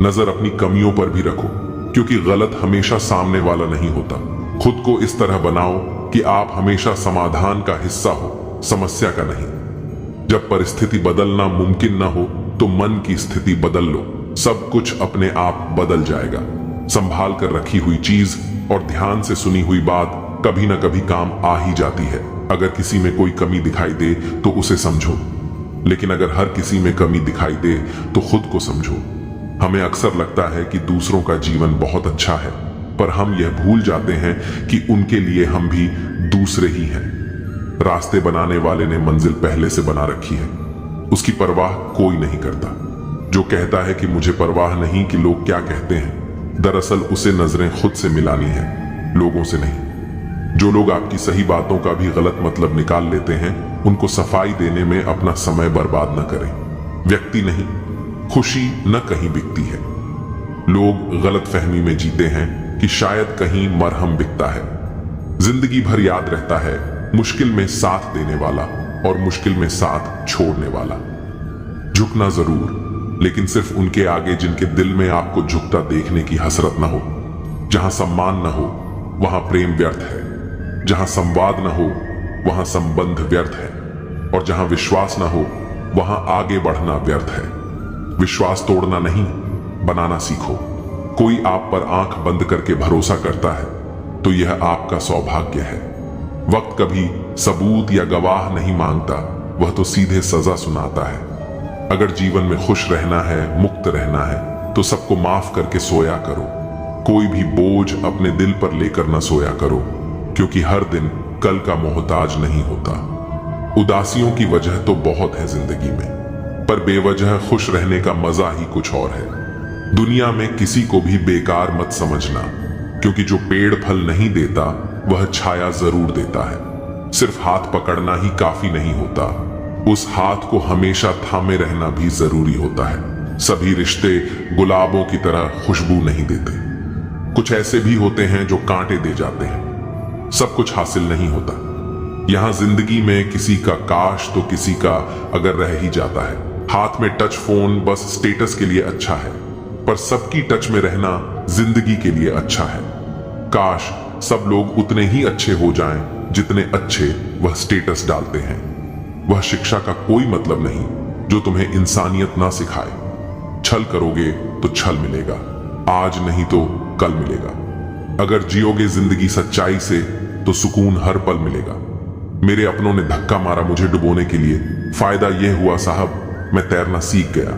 नजर अपनी कमियों पर भी रखो, क्योंकि गलत हमेशा सामने वाला नहीं होता। खुद को इस तरह बनाओ कि आप हमेशा समाधान का हिस्सा हो, समस्या का नहीं। जब परिस्थिति बदलना मुमकिन ना हो तो मन की स्थिति बदल लो, सब कुछ अपने आप बदल जाएगा। संभाल कर रखी हुई चीज और ध्यान से सुनी हुई बात कभी ना कभी काम आ ही जाती है। अगर किसी में कोई कमी दिखाई दे तो उसे समझो, लेकिन अगर हर किसी में कमी दिखाई दे तो खुद को समझो। हमें अक्सर लगता है कि दूसरों का जीवन बहुत अच्छा है, पर हम यह भूल जाते हैं कि उनके लिए हम भी दूसरे ही हैं। रास्ते बनाने वाले ने मंजिल पहले से बना रखी है, उसकी परवाह कोई नहीं करता। जो कहता है कि मुझे परवाह नहीं कि लोग क्या कहते हैं, दरअसल उसे नजरें खुद से मिलानी है, लोगों से नहीं। जो लोग आपकी सही बातों का भी गलत मतलब निकाल लेते हैं, उनको सफाई देने में अपना समय बर्बाद न करें। व्यक्ति नहीं, खुशी न कहीं बिकती है। लोग गलत फहमी में जीते हैं कि शायद कहीं मरहम बिकता है। जिंदगी भर याद रहता है मुश्किल में साथ देने वाला और मुश्किल में साथ छोड़ने वाला। झुकना जरूर, लेकिन सिर्फ उनके आगे जिनके दिल में आपको झुकता देखने की हसरत न हो। जहां सम्मान न हो वहां प्रेम व्यर्थ है, जहां संवाद न हो वहां संबंध व्यर्थ है, और जहां विश्वास न हो वहां आगे बढ़ना व्यर्थ है। विश्वास तोड़ना नहीं, बनाना सीखो। कोई आप पर आंख बंद करके भरोसा करता है तो यह आपका सौभाग्य है। वक्त कभी सबूत या गवाह नहीं मांगता, वह तो सीधे सजा सुनाता है। अगर जीवन में खुश रहना है, मुक्त रहना है, तो सबको माफ करके सोया करो। कोई भी बोझ अपने दिल पर लेकर न सोया करो, क्योंकि हर दिन कल का मोहताज नहीं होता। उदासियों की वजह तो बहुत है जिंदगी में, पर बेवजह खुश रहने का मजा ही कुछ और है। दुनिया में किसी को भी बेकार मत समझना, क्योंकि जो पेड़ फल नहीं देता वह छाया जरूर देता है। सिर्फ हाथ पकड़ना ही काफी नहीं होता, उस हाथ को हमेशा थामे रहना भी जरूरी होता है। सभी रिश्ते गुलाबों की तरह खुशबू नहीं देते, कुछ ऐसे भी होते हैं जो कांटे दे जाते हैं। सब कुछ हासिल नहीं होता। यहां जिंदगी में किसी का काश तो किसी का अगर रह ही जाता है। हाथ में टच फोन बस स्टेटस के लिए अच्छा है, पर सबकी टच में रहना जिंदगी के लिए अच्छा है। काश सब लोग उतने ही अच्छे हो जाएं जितने अच्छे वह स्टेटस डालते हैं। वह शिक्षा का कोई मतलब नहीं जो तुम्हें इंसानियत ना सिखाए। छल करोगे तो छल मिलेगा, आज नहीं तो कल मिलेगा। अगर जियोगे जिंदगी सच्चाई से तो सुकून हर पल मिलेगा। मेरे अपनों ने धक्का मारा मुझे डुबोने के लिए, फायदा यह हुआ साहब मैं तैरना सीख गया।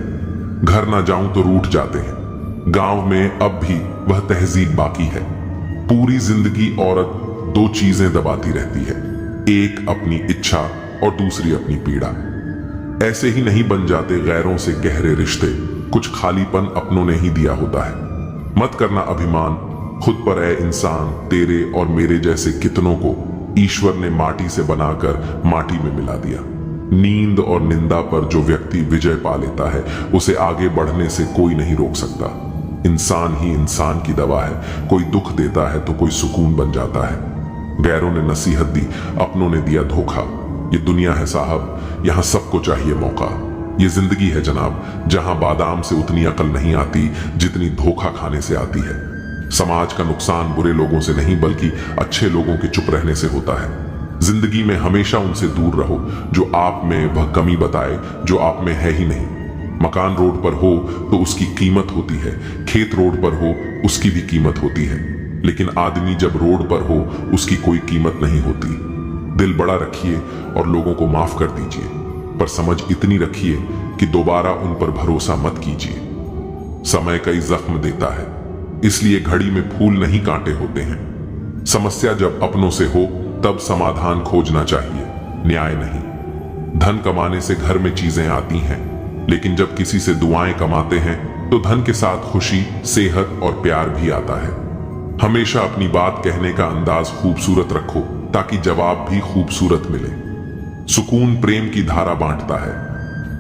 घर ना जाऊं तो रूठ जाते हैं, गांव में अब भी वह तहजीब बाकी है। पूरी जिंदगी औरत दो चीजें दबाती रहती है, एक अपनी इच्छा और दूसरी अपनी पीड़ा। ऐसे ही नहीं बन जाते गैरों से गहरे रिश्ते, कुछ खालीपन अपनों ने ही दिया होता है। मत करना अभिमान खुद पर, ए इंसान। तेरे और मेरे जैसे कितनों को ईश्वर ने माटी से बनाकर माटी में मिला दिया। नींद और निंदा पर जो व्यक्ति विजय पा लेता है उसे आगे बढ़ने से कोई नहीं रोक सकता। इंसान ही इंसान की दवा है। कोई दुख देता है तो कोई सुकून बन जाता है। गैरों ने नसीहत दी, अपनों ने दिया धोखा। ये दुनिया है साहब, यहां सबको चाहिए मौका। ये जिंदगी है जनाब, जहां बादाम से उतनी अकल नहीं आती जितनी धोखा खाने से आती है। समाज का नुकसान बुरे लोगों से नहीं बल्कि अच्छे लोगों के चुप रहने से होता है। जिंदगी में हमेशा उनसे दूर रहो जो आप में वह कमी बताए जो आप में है ही नहीं। मकान रोड पर हो तो उसकी कीमत होती है, खेत रोड पर हो उसकी भी कीमत होती है, लेकिन आदमी जब रोड पर हो उसकी कोई कीमत नहीं होती। दिल बड़ा रखिए और लोगों को माफ कर दीजिए, पर समझ इतनी रखिए कि दोबारा उन पर भरोसा मत कीजिए। समय कई जख्म देता है, इसलिए घड़ी में फूल नहीं कांटे होते हैं। समस्या जब अपनों से हो तब समाधान खोजना चाहिए, न्याय नहीं। धन कमाने से घर में चीजें आती हैं, लेकिन जब किसी से दुआएं कमाते हैं तो धन के साथ खुशी, सेहत और प्यार भी आता है। हमेशा अपनी बात कहने का अंदाज खूबसूरत रखो ताकि जवाब भी खूबसूरत मिले। सुकून प्रेम की धारा बांटता है।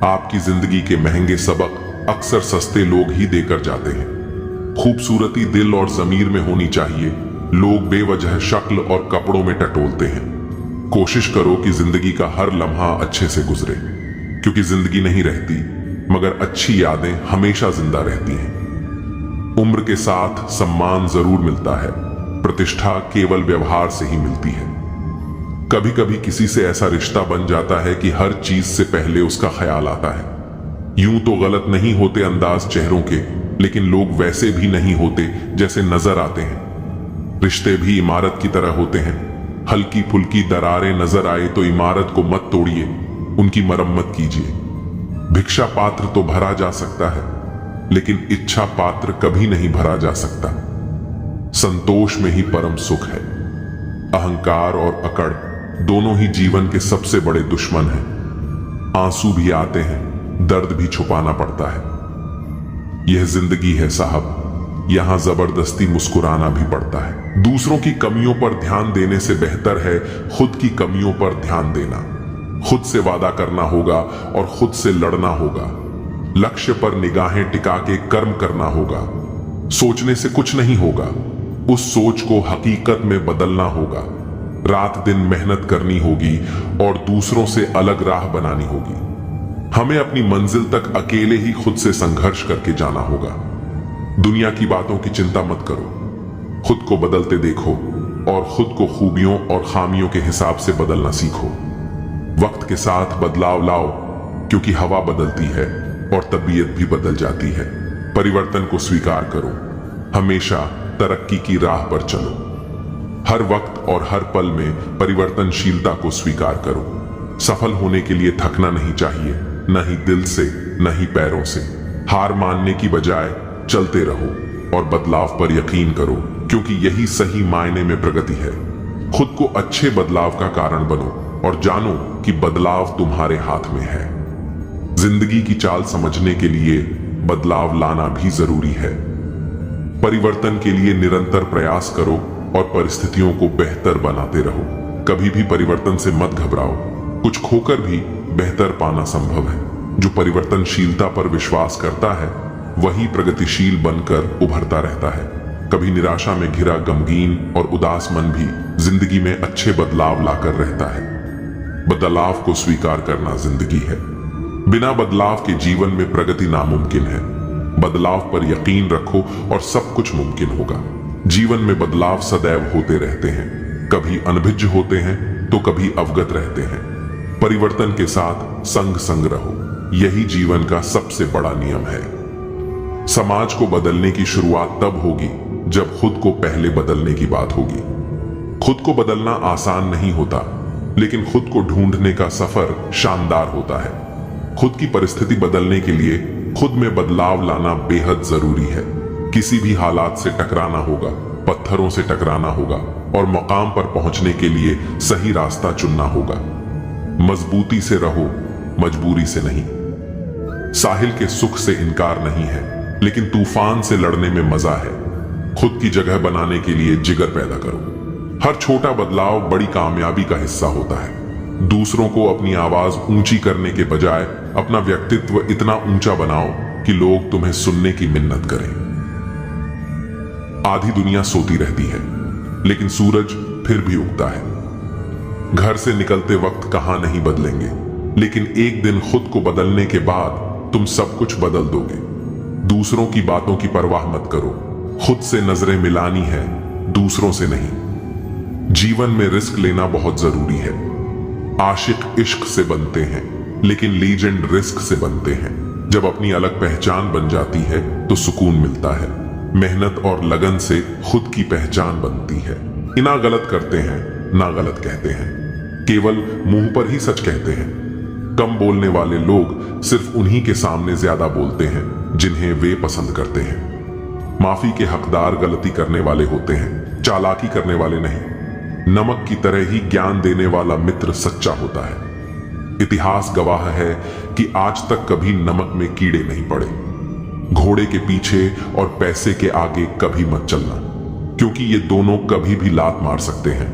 आपकी जिंदगी के महंगे सबक अक्सर सस्ते लोग ही देकर जाते हैं। खूबसूरती दिल और जमीर में होनी चाहिए। लोग बेवजह शक्ल और कपड़ों में टटोलते हैं। कोशिश करो कि जिंदगी का हर लम्हा अच्छे से गुजरे, क्योंकि जिंदगी नहीं रहती मगर अच्छी यादें हमेशा जिंदा रहती हैं। उम्र के साथ सम्मान जरूर मिलता है, प्रतिष्ठा केवल व्यवहार से ही मिलती है। कभी कभी किसी से ऐसा रिश्ता बन जाता है कि हर चीज से पहले उसका ख्याल आता है। यूं तो गलत नहीं होते अंदाज चेहरों के, लेकिन लोग वैसे भी नहीं होते जैसे नजर आते हैं। रिश्ते भी इमारत की तरह होते हैं। हल्की फुल्की दरारें नजर आए तो इमारत को मत तोड़िए, उनकी मरम्मत कीजिए। भिक्षा पात्र तो भरा जा सकता है, लेकिन इच्छा पात्र कभी नहीं भरा जा सकता। संतोष में ही परम सुख है। अहंकार और अकड़ दोनों ही जीवन के सबसे बड़े दुश्मन हैं। आंसू भी आते हैं, दर्द भी छुपाना पड़ता है। यह जिंदगी है साहब, यहां जबरदस्ती मुस्कुराना भी पड़ता है। दूसरों की कमियों पर ध्यान देने से बेहतर है खुद की कमियों पर ध्यान देना। खुद से वादा करना होगा और खुद से लड़ना होगा। लक्ष्य पर निगाहें टिका के कर्म करना होगा। सोचने से कुछ नहीं होगा, उस सोच को हकीकत में बदलना होगा। रात दिन मेहनत करनी होगी और दूसरों से अलग राह बनानी होगी। हमें अपनी मंजिल तक अकेले ही खुद से संघर्ष करके जाना होगा। दुनिया की बातों की चिंता मत करो, खुद को बदलते देखो और खुद को खूबियों और खामियों के हिसाब से बदलना सीखो। वक्त के साथ बदलाव लाओ, क्योंकि हवा बदलती है और तबीयत भी बदल जाती है। परिवर्तन को स्वीकार करो, हमेशा तरक्की की राह पर चलो। हर वक्त और हर पल में परिवर्तनशीलता को स्वीकार करो। सफल होने के लिए थकना नहीं चाहिए, न ही दिल से न ही पैरों से। हार मानने की बजाय चलते रहो और बदलाव पर यकीन करो, क्योंकि यही सही मायने में प्रगति है। खुद को अच्छे बदलाव का कारण बनो और जानो कि बदलाव तुम्हारे हाथ में है। जिंदगी की चाल समझने के लिए बदलाव लाना भी जरूरी है। परिवर्तन के लिए निरंतर प्रयास करो और परिस्थितियों को बेहतर बनाते रहो। कभी भी परिवर्तन से मत घबराओ, कुछ खोकर भी बेहतर पाना संभव है। जो परिवर्तनशीलता पर विश्वास करता है वही प्रगतिशील बनकर उभरता रहता है। कभी निराशा में घिरा गमगीन और उदास मन भी जिंदगी में अच्छे बदलाव लाकर रहता है। बदलाव को स्वीकार करना जिंदगी है। बिना बदलाव के जीवन में प्रगति नामुमकिन है। बदलाव पर यकीन रखो और सब कुछ मुमकिन होगा। जीवन में बदलाव सदैव होते रहते हैं, कभी अनभिज्ञ होते हैं तो कभी अवगत रहते हैं। परिवर्तन के साथ संग संग रहो, यही जीवन का सबसे बड़ा नियम है। समाज को बदलने की शुरुआत तब होगी जब खुद को पहले बदलने की बात होगी। खुद को बदलना आसान नहीं होता, लेकिन खुद को ढूंढने का सफर शानदार होता है। खुद की परिस्थिति बदलने के लिए खुद में बदलाव लाना बेहद जरूरी है। किसी भी हालात से टकराना होगा, पत्थरों से टकराना होगा और मुकाम पर पहुंचने के लिए सही रास्ता चुनना होगा। मजबूती से रहो, मजबूरी से नहीं। साहिल के सुख से इनकार नहीं है, लेकिन तूफान से लड़ने में मजा है। खुद की जगह बनाने के लिए जिगर पैदा करो। हर छोटा बदलाव बड़ी कामयाबी का हिस्सा होता है। दूसरों को अपनी आवाज ऊंची करने के बजाय अपना व्यक्तित्व इतना ऊंचा बनाओ कि लोग तुम्हें सुनने की मिन्नत करें। आधी दुनिया सोती रहती है, लेकिन सूरज फिर भी उगता है। घर से निकलते वक्त कहां नहीं बदलेंगे, लेकिन एक दिन खुद को बदलने के बाद तुम सब कुछ बदल दोगे। दूसरों की बातों की परवाह मत करो, खुद से नजरें मिलानी है, दूसरों से नहीं। जीवन में रिस्क लेना बहुत जरूरी है। आशिक इश्क से बनते हैं, लेकिन लीजेंड रिस्क से बनते हैं। जब अपनी अलग पहचान बन जाती है तो सुकून मिलता है। मेहनत और लगन से खुद की पहचान बनती है। ना गलत करते हैं, ना गलत कहते हैं, केवल मुंह पर ही सच कहते हैं। कम बोलने वाले लोग सिर्फ उन्हीं के सामने ज्यादा बोलते हैं जिन्हें वे पसंद करते हैं। माफी के हकदार गलती करने वाले होते हैं, चालाकी करने वाले नहीं। नमक की तरह ही ज्ञान देने वाला मित्र सच्चा होता है। इतिहास गवाह है कि आज तक कभी नमक में कीड़े नहीं पड़े। घोड़े के पीछे और पैसे के आगे कभी मत चलना, क्योंकि ये दोनों कभी भी लात मार सकते हैं।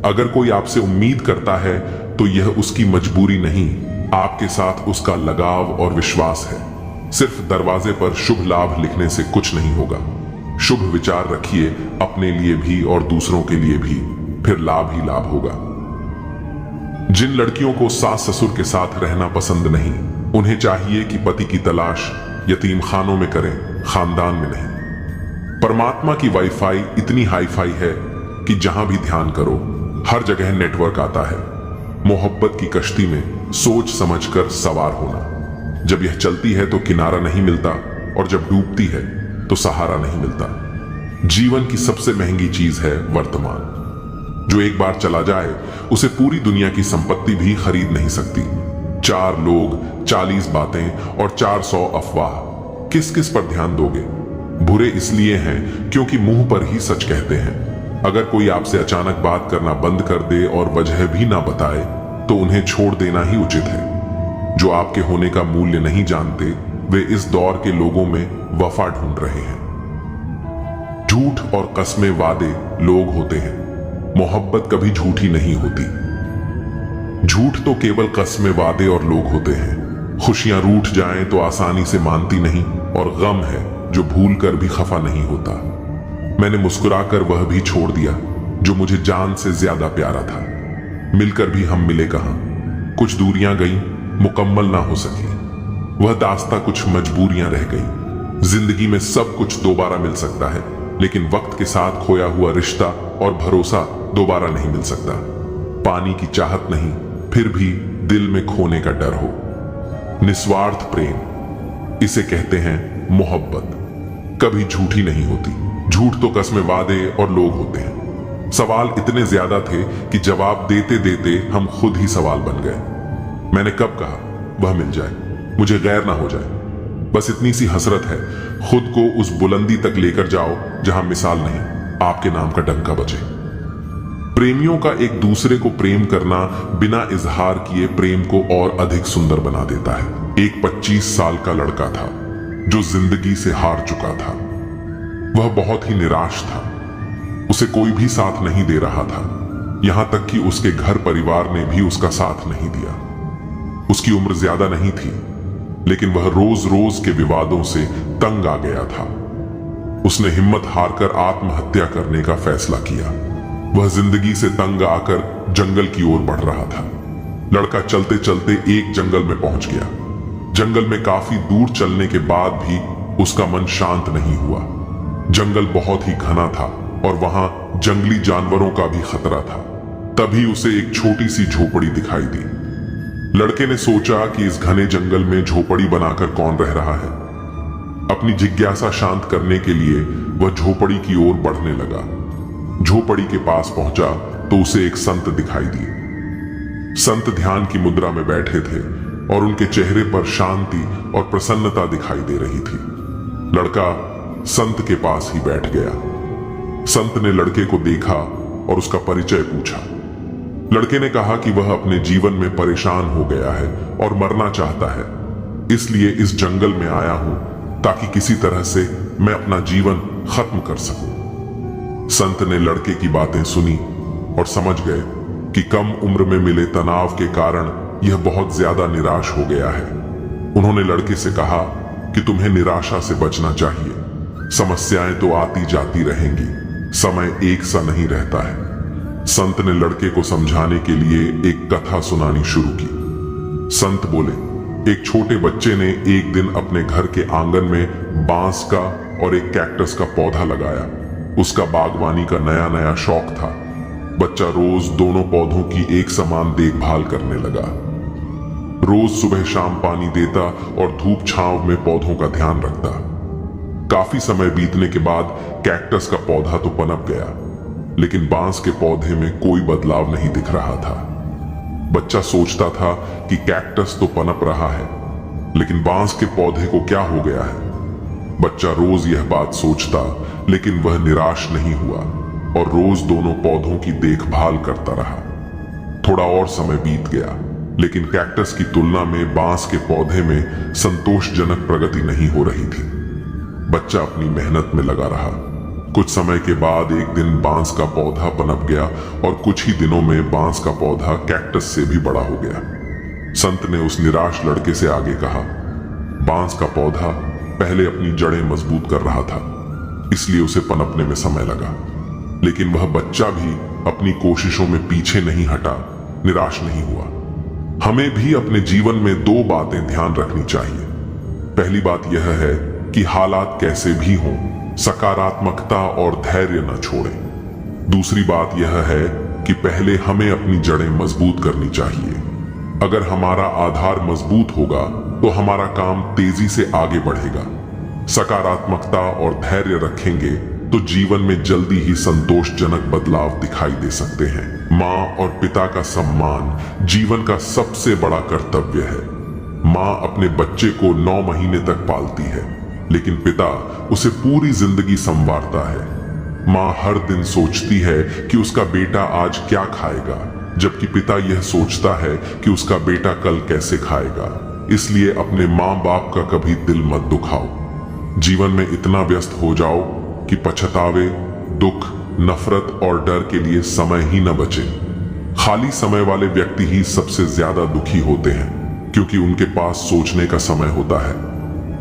अगर कोई आपसे उम्मीद करता है तो यह उसकी मजबूरी नहीं, आपके साथ उसका लगाव और विश्वास है। सिर्फ दरवाजे पर शुभ लाभ लिखने से कुछ नहीं होगा। शुभ विचार रखिए, अपने लिए भी और दूसरों के लिए भी, फिर लाभ ही लाभ होगा। जिन लड़कियों को सास ससुर के साथ रहना पसंद नहीं, उन्हें चाहिए कि पति की तलाश यतीम खानों में करें, खानदान में नहीं। परमात्मा की वाईफाई इतनी हाईफाई है कि जहां भी ध्यान करो हर जगह नेटवर्क आता है। मोहब्बत की कश्ती में सोच समझकर सवार होना। जब यह चलती है तो किनारा नहीं मिलता, और जब डूबती है तो सहारा नहीं मिलता। जीवन की सबसे महंगी चीज है वर्तमान। जो एक बार चला जाए उसे पूरी दुनिया की संपत्ति भी खरीद नहीं सकती। 4 लोग, 40 बातें और 400 अफवाह, किस किस पर ध्यान दोगे? बुरे इसलिए हैं क्योंकि मुंह पर ही सच कहते हैं। अगर कोई आपसे अचानक बात करना बंद कर दे और वजह भी ना बताए तो उन्हें छोड़ देना ही उचित है। जो आपके होने का मूल्य नहीं जानते, वे इस दौर के लोगों में वफा ढूंढ रहे हैं। झूठ और कस्में वादे लोग होते हैं, मोहब्बत कभी झूठी नहीं होती। झूठ तो केवल कस्में वादे और लोग होते हैं। खुशियां रूठ जाएं तो आसानी से मानती नहीं, और गम है जो भूल कर भी खफा नहीं होता। मैंने मुस्कुराकर वह भी छोड़ दिया जो मुझे जान से ज्यादा प्यारा था। मिलकर भी हम मिले कहां, कुछ दूरियां गईं, मुकम्मल ना हो सकी। वह दास्तां कुछ मजबूरियां रह गई। जिंदगी में सब कुछ दोबारा मिल सकता है, लेकिन वक्त के साथ खोया हुआ रिश्ता और भरोसा दोबारा नहीं मिल सकता। पानी की चाहत नहीं, फिर भी दिल में खोने का डर हो। निस्वार्थ प्रेम, इसे कहते हैं मोहब्बत। कभी झूठी नहीं होती। झूठ तो कस्में वादे और लोग होते हैं। सवाल इतने ज्यादा थे कि जवाब देते देते हम खुद ही सवाल बन गए। मैंने कब कहा वह मिल जाए, मुझे गैर ना हो जाए। बस इतनी सी हसरत है, खुद को उस बुलंदी तक लेकर जाओ जहां मिसाल नहीं, आपके नाम का डंका बजे। प्रेमियों का एक दूसरे को प्रेम करना बिना इजहार किए प्रेम को और अधिक सुंदर बना देता है। एक 25 साल का लड़का था जो जिंदगी से हार चुका था। वह बहुत ही निराश था। उसे कोई भी साथ नहीं दे रहा था, यहां तक कि उसके घर परिवार ने भी उसका साथ नहीं दिया। उसकी उम्र ज्यादा नहीं थी, लेकिन वह रोज रोज के विवादों से तंग आ गया था। उसने हिम्मत हारकर आत्महत्या करने का फैसला किया। वह जिंदगी से तंग आकर जंगल की ओर बढ़ रहा था। लड़का चलते चलते एक जंगल में पहुंच गया। जंगल में काफी दूर चलने के बाद भी उसका मन शांत नहीं हुआ। जंगल बहुत ही घना था और वहां जंगली जानवरों का भी खतरा था। तभी उसे एक छोटी सी झोपड़ी दिखाई दी। लड़के ने सोचा कि इस घने जंगल में झोपड़ी बनाकर कौन रह रहा है। अपनी जिज्ञासा शांत करने के लिए वह झोपड़ी की ओर बढ़ने लगा। झोपड़ी के पास पहुंचा तो उसे एक संत दिखाई दिए। संत ध्यान की मुद्रा में बैठे थे और उनके चेहरे पर शांति और प्रसन्नता दिखाई दे रही थी। लड़का संत के पास ही बैठ गया। संत ने लड़के को देखा और उसका परिचय पूछा। लड़के ने कहा कि वह अपने जीवन में परेशान हो गया है और मरना चाहता है, इसलिए इस जंगल में आया हूं ताकि किसी तरह से मैं अपना जीवन खत्म कर सकूं। संत ने लड़के की बातें सुनी और समझ गए कि कम उम्र में मिले तनाव के कारण यह बहुत ज्यादा निराश हो गया है। उन्होंने लड़के से कहा कि तुम्हें निराशा से बचना चाहिए। समस्याएं तो आती जाती रहेंगी, समय एक सा नहीं रहता है। संत ने लड़के को समझाने के लिए एक कथा सुनानी शुरू की। संत बोले, एक छोटे बच्चे ने एक दिन अपने घर के आंगन में बांस का और एक कैक्टस का पौधा लगाया। उसका बागवानी का नया नया शौक था। बच्चा रोज दोनों पौधों की एक समान देखभाल करने लगा। रोज सुबह शाम पानी देता और धूप छांव में पौधों का ध्यान रखता। काफी समय बीतने के बाद कैक्टस का पौधा तो पनप गया, लेकिन बांस के पौधे में कोई बदलाव नहीं दिख रहा था। बच्चा सोचता था कि कैक्टस तो पनप रहा है, लेकिन बांस के पौधे को क्या हो गया है। बच्चा रोज यह बात सोचता, लेकिन वह निराश नहीं हुआ और रोज दोनों पौधों की देखभाल करता रहा। थोड़ा और समय बीत गया, लेकिन कैक्टस की तुलना में बांस के पौधे में संतोषजनक प्रगति नहीं हो रही थी। बच्चा अपनी मेहनत में लगा रहा। कुछ समय के बाद एक दिन बांस का पौधा पनप गया और कुछ ही दिनों में बांस का पौधा कैक्टस से भी बड़ा हो गया। संत ने उस निराश लड़के से आगे कहा, बांस का पौधा पहले अपनी जड़ें मजबूत कर रहा था, इसलिए उसे पनपने में समय लगा, लेकिन वह बच्चा भी अपनी कोशिशों में पीछे नहीं हटा, निराश नहीं हुआ। हमें भी अपने जीवन में दो बातें ध्यान रखनी चाहिए। पहली बात यह है कि हालात कैसे भी हों, सकारात्मकता और धैर्य न छोड़ें। दूसरी बात यह है कि पहले हमें अपनी जड़ें मजबूत करनी चाहिए। अगर हमारा आधार मजबूत होगा तो हमारा काम तेजी से आगे बढ़ेगा। सकारात्मकता और धैर्य रखेंगे तो जीवन में जल्दी ही संतोषजनक बदलाव दिखाई दे सकते हैं। माँ और पिता का सम्मान जीवन का सबसे बड़ा कर्तव्य है। माँ अपने बच्चे को 9 महीने तक पालती है, लेकिन पिता उसे पूरी जिंदगी संवारता है। माँ हर दिन सोचती है कि उसका बेटा आज क्या खाएगा, जबकि पिता यह सोचता है कि उसका बेटा कल कैसे खाएगा। इसलिए अपने माँ बाप का कभी दिल मत दुखाओ। जीवन में इतना व्यस्त हो जाओ कि पछतावे, दुख, नफरत और डर के लिए समय ही न बचे। खाली समय वाले व्यक्ति ही सबसे ज्यादा दुखी होते हैं, क्योंकि उनके पास सोचने का समय होता है।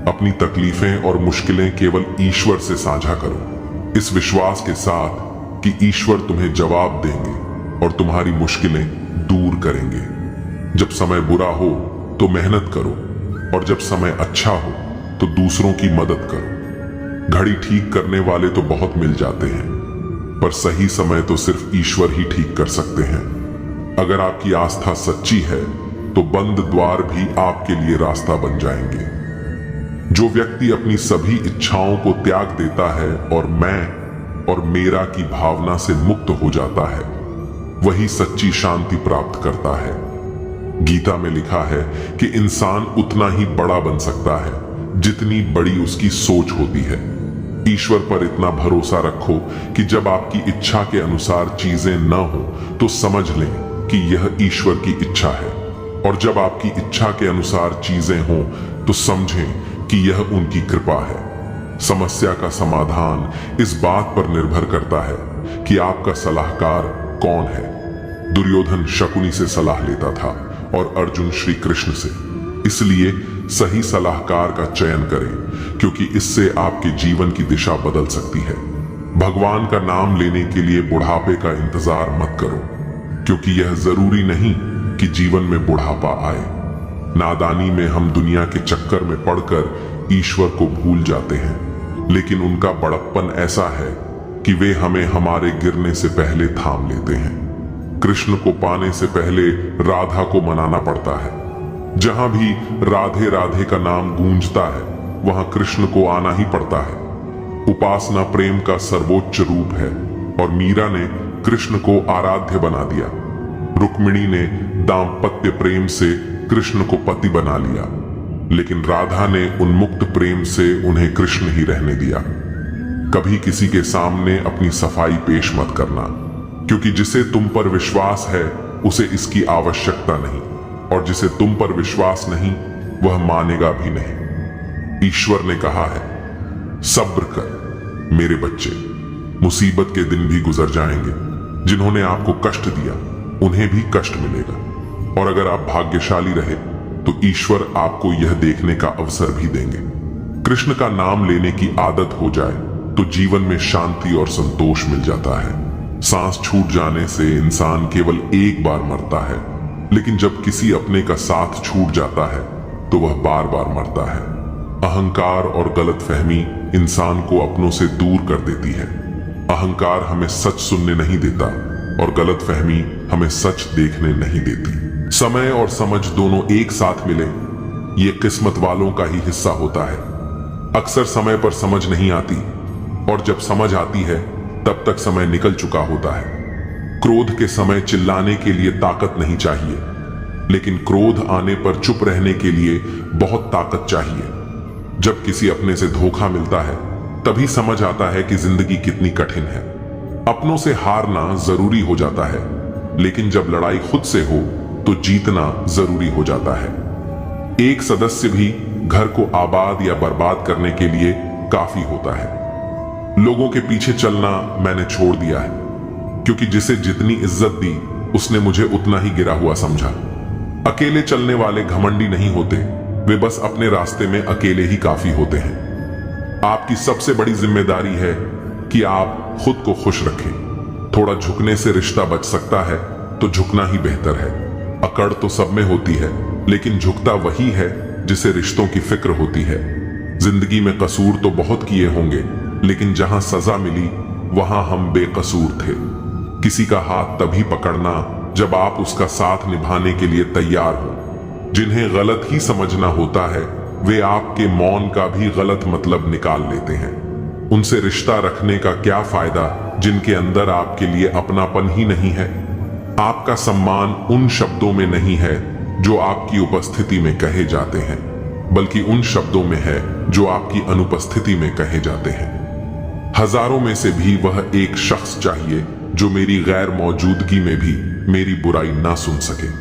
अपनी तकलीफें और मुश्किलें केवल ईश्वर से साझा करो, इस विश्वास के साथ कि ईश्वर तुम्हें जवाब देंगे और तुम्हारी मुश्किलें दूर करेंगे। जब समय बुरा हो तो मेहनत करो, और जब समय अच्छा हो तो दूसरों की मदद करो। घड़ी ठीक करने वाले तो बहुत मिल जाते हैं, पर सही समय तो सिर्फ ईश्वर ही ठीक कर सकते हैं। अगर आपकी आस्था सच्ची है तो बंद द्वार भी आपके लिए रास्ता बन जाएंगे। जो व्यक्ति अपनी सभी इच्छाओं को त्याग देता है और मैं और मेरा की भावना से मुक्त हो जाता है, वही सच्ची शांति प्राप्त करता है। गीता में लिखा है कि इंसान उतना ही बड़ा बन सकता है जितनी बड़ी उसकी सोच होती है। ईश्वर पर इतना भरोसा रखो कि जब आपकी इच्छा के अनुसार चीजें न हो तो समझ लें कि यह ईश्वर की इच्छा है, और जब आपकी इच्छा के अनुसार चीजें हों तो समझें कि यह उनकी कृपा है। समस्या का समाधान इस बात पर निर्भर करता है कि आपका सलाहकार कौन है। दुर्योधन शकुनी से सलाह लेता था और अर्जुन श्री कृष्ण से। इसलिए सही सलाहकार का चयन करें, क्योंकि इससे आपके जीवन की दिशा बदल सकती है। भगवान का नाम लेने के लिए बुढ़ापे का इंतजार मत करो, क्योंकि यह जरूरी नहीं कि जीवन में बुढ़ापा आए। नादानी में हम दुनिया के चक्कर में पड़कर ईश्वर को भूल जाते हैं, लेकिन उनका बड़प्पन ऐसा है कि वे हमें हमारे गिरने से पहले थाम लेते हैं। कृष्ण को पाने से पहले राधा को मनाना पड़ता है। जहां भी राधे राधे का नाम गूंजता है, वहां कृष्ण को आना ही पड़ता है। उपासना प्रेम का सर्वोच्च रूप है, और मीरा ने कृष्ण को आराध्य बना दिया। रुक्मिणी ने दाम्पत्य प्रेम से कृष्ण को पति बना लिया, लेकिन राधा ने उन्मुक्त प्रेम से उन्हें कृष्ण ही रहने दिया। कभी किसी के सामने अपनी सफाई पेश मत करना, क्योंकि जिसे तुम पर विश्वास है उसे इसकी आवश्यकता नहीं, और जिसे तुम पर विश्वास नहीं वह मानेगा भी नहीं। ईश्वर ने कहा है, सब्र कर, मेरे बच्चे, मुसीबत के दिन भी गुजर जाएंगे। जिन्होंने आपको कष्ट दिया उन्हें भी कष्ट मिलेगा। और अगर आप भाग्यशाली रहे तो ईश्वर आपको यह देखने का अवसर भी देंगे। कृष्ण का नाम लेने की आदत हो जाए तो जीवन में शांति और संतोष मिल जाता है। सांस छूट जाने से इंसान केवल एक बार मरता है, लेकिन जब किसी अपने का साथ छूट जाता है तो वह बार बार मरता है। अहंकार और गलतफहमी इंसान को अपनों से दूर कर देती है। अहंकार हमें सच सुनने नहीं देता और गलतफहमी हमें सच देखने नहीं देती। समय और समझ दोनों एक साथ मिले, ये किस्मत वालों का ही हिस्सा होता है। अक्सर समय पर समझ नहीं आती और जब समझ आती है तब तक समय निकल चुका होता है। क्रोध के समय चिल्लाने के लिए ताकत नहीं चाहिए, लेकिन क्रोध आने पर चुप रहने के लिए बहुत ताकत चाहिए। जब किसी अपने से धोखा मिलता है तभी समझ आता है कि जिंदगी कितनी कठिन है। अपनों से हारना जरूरी हो जाता है, लेकिन जब लड़ाई खुद से हो तो जीतना जरूरी हो जाता है। एक सदस्य भी घर को आबाद या बर्बाद करने के लिए काफी होता है। लोगों के पीछे चलना मैंने छोड़ दिया है, क्योंकि जिसे जितनी इज्जत दी उसने मुझे उतना ही गिरा हुआ समझा। अकेले चलने वाले घमंडी नहीं होते, वे बस अपने रास्ते में अकेले ही काफी होते हैं। आपकी सबसे बड़ी जिम्मेदारी है कि आप खुद को खुश रखें। थोड़ा झुकने से रिश्ता बच सकता है तो झुकना ही बेहतर है। अकड़ तो सब में होती है, लेकिन झुकता वही है जिसे रिश्तों की फिक्र होती है। जिंदगी में कसूर तो बहुत किए होंगे, लेकिन जहां सजा मिली वहां हम बेकसूर थे। किसी का हाथ तभी पकड़ना जब आप उसका साथ निभाने के लिए तैयार हो। जिन्हें गलत ही समझना होता है वे आपके मौन का भी गलत मतलब निकाल लेते हैं। उनसे रिश्ता रखने का क्या फायदा जिनके अंदर आपके लिए अपनापन ही नहीं है। आपका सम्मान उन शब्दों में नहीं है जो आपकी उपस्थिति में कहे जाते हैं, बल्कि उन शब्दों में है जो आपकी अनुपस्थिति में कहे जाते हैं। हजारों में से भी वह एक शख्स चाहिए जो मेरी गैर मौजूदगी में भी मेरी बुराई ना सुन सके।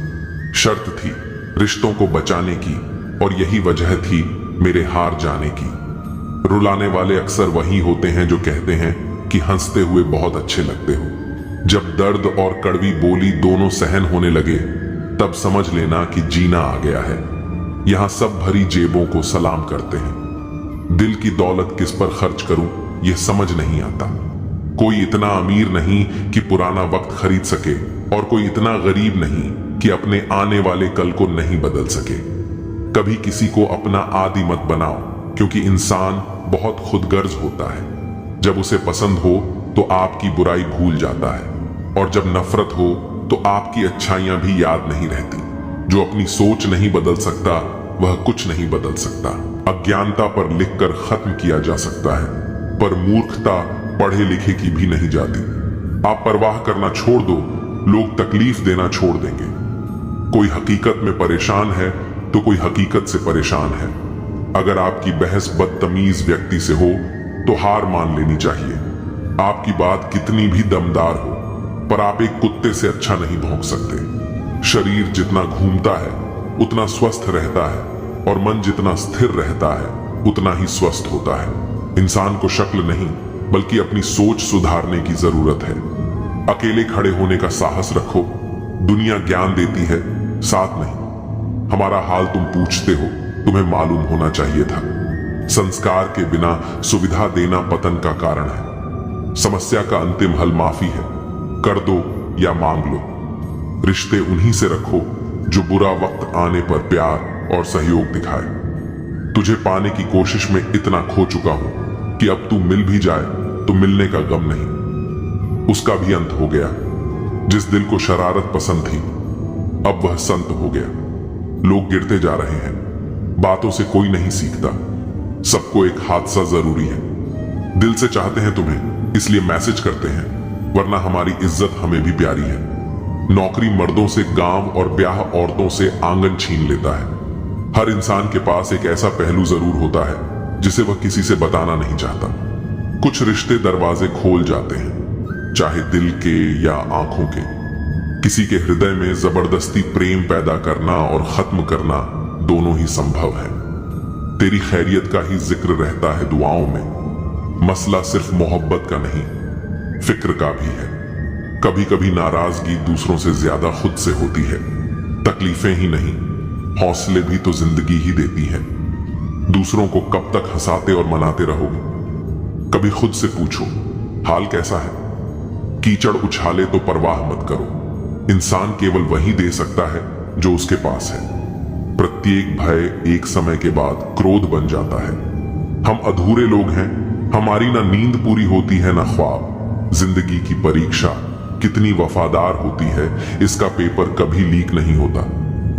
शर्त थी रिश्तों को बचाने की, और यही वजह थी मेरे हार जाने की। रुलाने वाले अक्सर वही होते हैं जो कहते हैं कि हंसते हुए बहुत अच्छे लगते हो। जब दर्द और कड़वी बोली दोनों सहन होने लगे तब समझ लेना कि जीना आ गया है। यहां सब भरी जेबों को सलाम करते हैं। दिल की दौलत किस पर खर्च करूं यह समझ नहीं आता। कोई इतना अमीर नहीं कि पुराना वक्त खरीद सके, और कोई इतना गरीब नहीं कि अपने आने वाले कल को नहीं बदल सके। कभी किसी को अपना आदी मत बनाओ, क्योंकि इंसान बहुत खुदगर्ज होता है। जब उसे पसंद हो तो आपकी बुराई भूल जाता है, और जब नफरत हो तो आपकी अच्छाइयां भी याद नहीं रहती। जो अपनी सोच नहीं बदल सकता वह कुछ नहीं बदल सकता। अज्ञानता पर लिखकर खत्म किया जा सकता है, पर मूर्खता पढ़े लिखे की भी नहीं जाती। आप परवाह करना छोड़ दो, लोग तकलीफ देना छोड़ देंगे। कोई हकीकत में परेशान है तो कोई हकीकत से परेशान है। अगर आपकी बहस बदतमीज व्यक्ति से हो तो हार मान लेनी चाहिए। आपकी बात कितनी भी दमदार हो, पर आप एक कुत्ते से अच्छा नहीं भौंक सकते। शरीर जितना घूमता है उतना स्वस्थ रहता है, और मन जितना स्थिर रहता है उतना ही स्वस्थ होता है। इंसान को शक्ल नहीं बल्कि अपनी सोच सुधारने की जरूरत है। अकेले खड़े होने का साहस रखो। दुनिया ज्ञान देती है, साथ नहीं। हमारा हाल तुम पूछते हो, तुम्हें मालूम होना चाहिए था। संस्कार के बिना सुविधा देना पतन का कारण है। समस्या का अंतिम हल माफी है। कर दो या मांग लो। रिश्ते उन्हीं से रखो जो बुरा वक्त आने पर प्यार और सहयोग दिखाए। तुझे पाने की कोशिश में इतना खो चुका हूं कि अब तू मिल भी जाए तो मिलने का गम नहीं। उसका भी अंत हो गया। जिस दिल को शरारत पसंद थी अब वह संत हो गया। लोग गिरते जा रहे हैं, बातों से कोई नहीं सीखता। सबको एक हादसा जरूरी है। दिल से चाहते हैं तुम्हें, इसलिए मैसेज करते हैं, वरना हमारी इज्जत हमें भी प्यारी है। नौकरी मर्दों से गांव और ब्याह औरतों से आंगन छीन लेता है। हर इंसान के पास एक ऐसा पहलू जरूर होता है जिसे वह किसी से बताना नहीं चाहता। कुछ रिश्ते दरवाजे खोल जाते हैं, चाहे दिल के या आंखों के। किसी के हृदय में जबरदस्ती प्रेम पैदा करना और खत्म करना दोनों ही संभव है। तेरी खैरियत का ही जिक्र रहता है दुआओं में। मसला सिर्फ मोहब्बत का नहीं, फिक्र का भी है। कभी कभी नाराजगी दूसरों से ज्यादा खुद से होती है। तकलीफें ही नहीं, हौसले भी तो जिंदगी ही देती है। दूसरों को कब तक हंसाते और मनाते रहोगे? कभी खुद से पूछो, हाल कैसा है? कीचड़ उछाले तो परवाह मत करो। इंसान केवल वही दे सकता है जो उसके पास है। प्रत्येक भय एक समय के बाद क्रोध बन जाता है। हम अधूरे लोग हैं, हमारी ना नींद पूरी होती है ना ख्वाब। जिंदगी की परीक्षा कितनी वफादार होती है, इसका पेपर कभी लीक नहीं होता।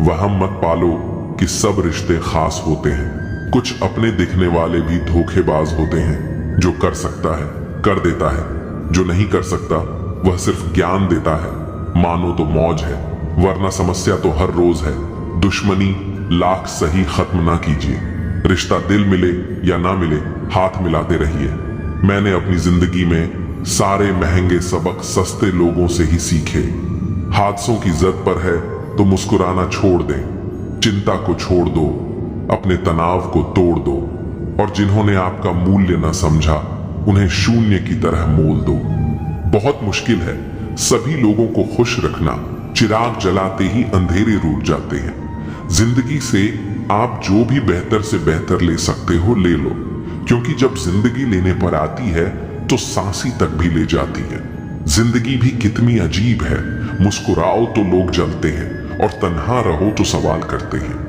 वहम मत पालो कि सब रिश्ते खास होते हैं। कुछ अपने दिखने वाले भी धोखेबाज होते हैं। जो कर सकता है कर देता है, जो नहीं कर सकता वह सिर्फ ज्ञान देता है। मानो तो मौज है, वरना समस्या तो हर रोज है। दुश्मनी लाख सही खत्म ना कीजिए। रिश्ता दिल मिले या ना मिले, हाथ मिलाते रहिए। मैंने अपनी जिंदगी में सारे महंगे सबक सस्ते लोगों से ही सीखे। हादसों की जद पर है तो मुस्कुराना छोड़ दें। चिंता को छोड़ दो, अपने तनाव को तोड़ दो, और जिन्होंने आपका मूल्य न समझा उन्हें शून्य की तरह मोल दो। बहुत मुश्किल है सभी लोगों को खुश रखना। चिराग जलाते ही अंधेरे रूठ जाते हैं। जिंदगी से आप जो भी बेहतर से बेहतर ले सकते हो ले लो, क्योंकि जब जिंदगी लेने पर आती है तो सांसी तक भी ले जाती है। जिंदगी भी कितनी अजीब है। मुस्कुराओ तो लोग जलते हैं और तन्हा रहो तो सवाल करते हैं।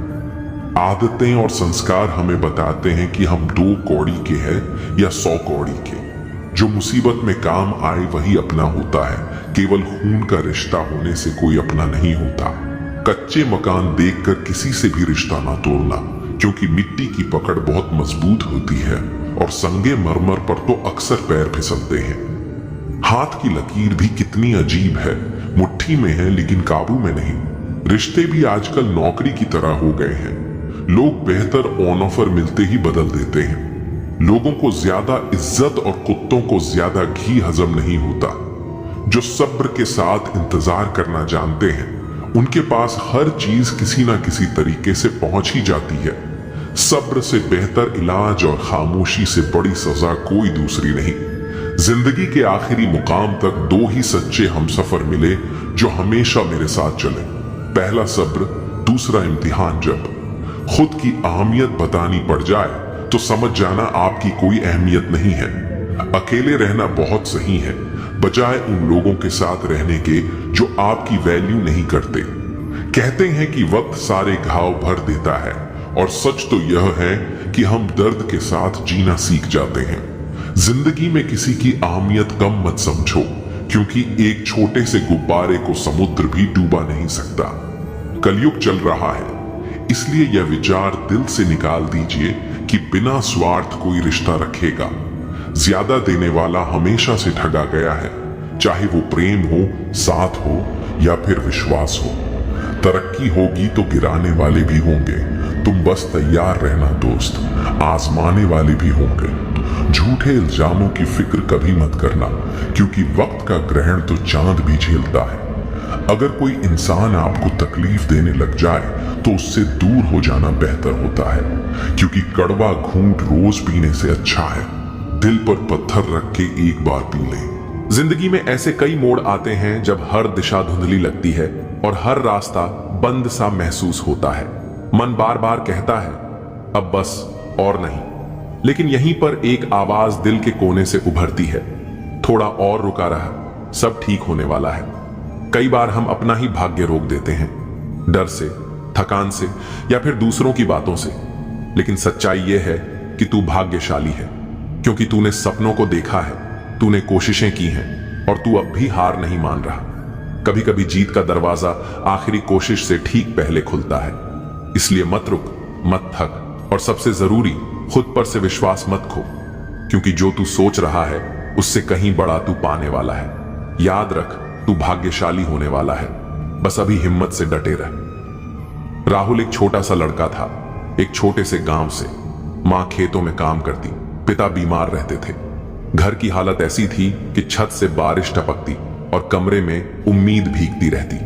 आदतें और संस्कार हमें बताते हैं कि हम 2 कौड़ी के हैं या 100 कौड़ी के। जो मुसीबत में काम आए वही अपना होता है। केवल खून का रिश्ता होने से कोई अपना नहीं होता। कच्चे मकान देखकर किसी से भी रिश्ता ना तोड़ना, क्योंकि मिट्टी की पकड़ बहुत मजबूत होती है और संगे मरमर पर तो अक्सर पैर फिसलते हैं। हाथ की लकीर भी कितनी अजीब है, मुट्ठी में है लेकिन काबू में नहीं। रिश्ते भी आजकल नौकरी की तरह हो गए हैं। लोग बेहतर ऑन ऑफर मिलते ही बदल देते हैं। लोगों को ज्यादा इज्जत और कुत्तों को ज्यादा घी हजम नहीं होता। जो सब्र के साथ इंतजार करना जानते हैं उनके पास हर चीज किसी ना किसी तरीके से पहुंच ही जाती है। सब्र से बेहतर इलाज और खामोशी से बड़ी सजा कोई दूसरी नहीं। जिंदगी के आखिरी मुकाम तक 2 ही सच्चे हमसफर मिले जो हमेशा मेरे साथ चले। पहला सब्र, दूसरा इम्तिहान। जब खुद की अहमियत बतानी पड़ जाए तो समझ जाना आपकी कोई अहमियत नहीं है। अकेले रहना बहुत सही है, बजाय उन लोगों के साथ रहने के जो आपकी वैल्यू नहीं करते। कहते हैं कि वक्त सारे घाव भर देता है, और सच तो यह है कि हम दर्द के साथ जीना सीख जाते हैं। जिंदगी में किसी की अहमियत कम मत समझो, क्योंकि एक छोटे से गुब्बारे को समुद्र भी डूबा नहीं सकता। कलयुग चल रहा है, इसलिए यह विचार दिल से निकाल दीजिए कि बिना स्वार्थ कोई रिश्ता रखेगा। ज्यादा देने वाला हमेशा से ठगा गया है, चाहे वो प्रेम हो, साथ हो या फिर विश्वास हो। तरक्की होगी तो गिराने वाले भी होंगे, तुम बस तैयार रहना दोस्त, आजमाने वाले भी होंगे। झूठे इल्जामों की फिक्र कभी मत करना, क्योंकि वक्त का ग्रहण तो चांद भी झेलता है। अगर कोई इंसान आपको तकलीफ देने लग जाए तो उससे दूर हो जाना बेहतर होता है, क्योंकि कड़वा घूंट रोज पीने से अच्छा है। दिल पर पत्थर रख के एक बार पी लें। जिंदगी में ऐसे कई मोड़ आते हैं जब हर दिशा धुंधली लगती है और हर रास्ता बंद सा महसूस होता है। मन बार बार कहता है अब बस और नहीं, लेकिन यहीं पर एक आवाज दिल के कोने से उभरती है, थोड़ा और रुका रहा, सब ठीक होने वाला है। कई बार हम अपना ही भाग्य रोक देते हैं, डर से, थकान से या फिर दूसरों की बातों से। लेकिन सच्चाई यह है कि तू भाग्यशाली है, क्योंकि तूने सपनों को देखा है, तूने कोशिशें की हैं और तू अब भी हार नहीं मान रहा। कभी कभी जीत का दरवाजा आखिरी कोशिश से ठीक पहले खुलता है। इसलिए मत रुक, मत थक, और सबसे जरूरी खुद पर से विश्वास मत खो, क्योंकि जो तू सोच रहा है उससे कहीं बड़ा तू पाने वाला है। याद रख, तू भाग्यशाली होने वाला है, बस अभी हिम्मत से डटे रह। राहुल एक छोटा सा लड़का था, एक छोटे से गांव से। मां खेतों में काम करती, पिता बीमार रहते थे। घर की हालत ऐसी थी कि छत से बारिश टपकती और कमरे में उम्मीद भीगती रहती।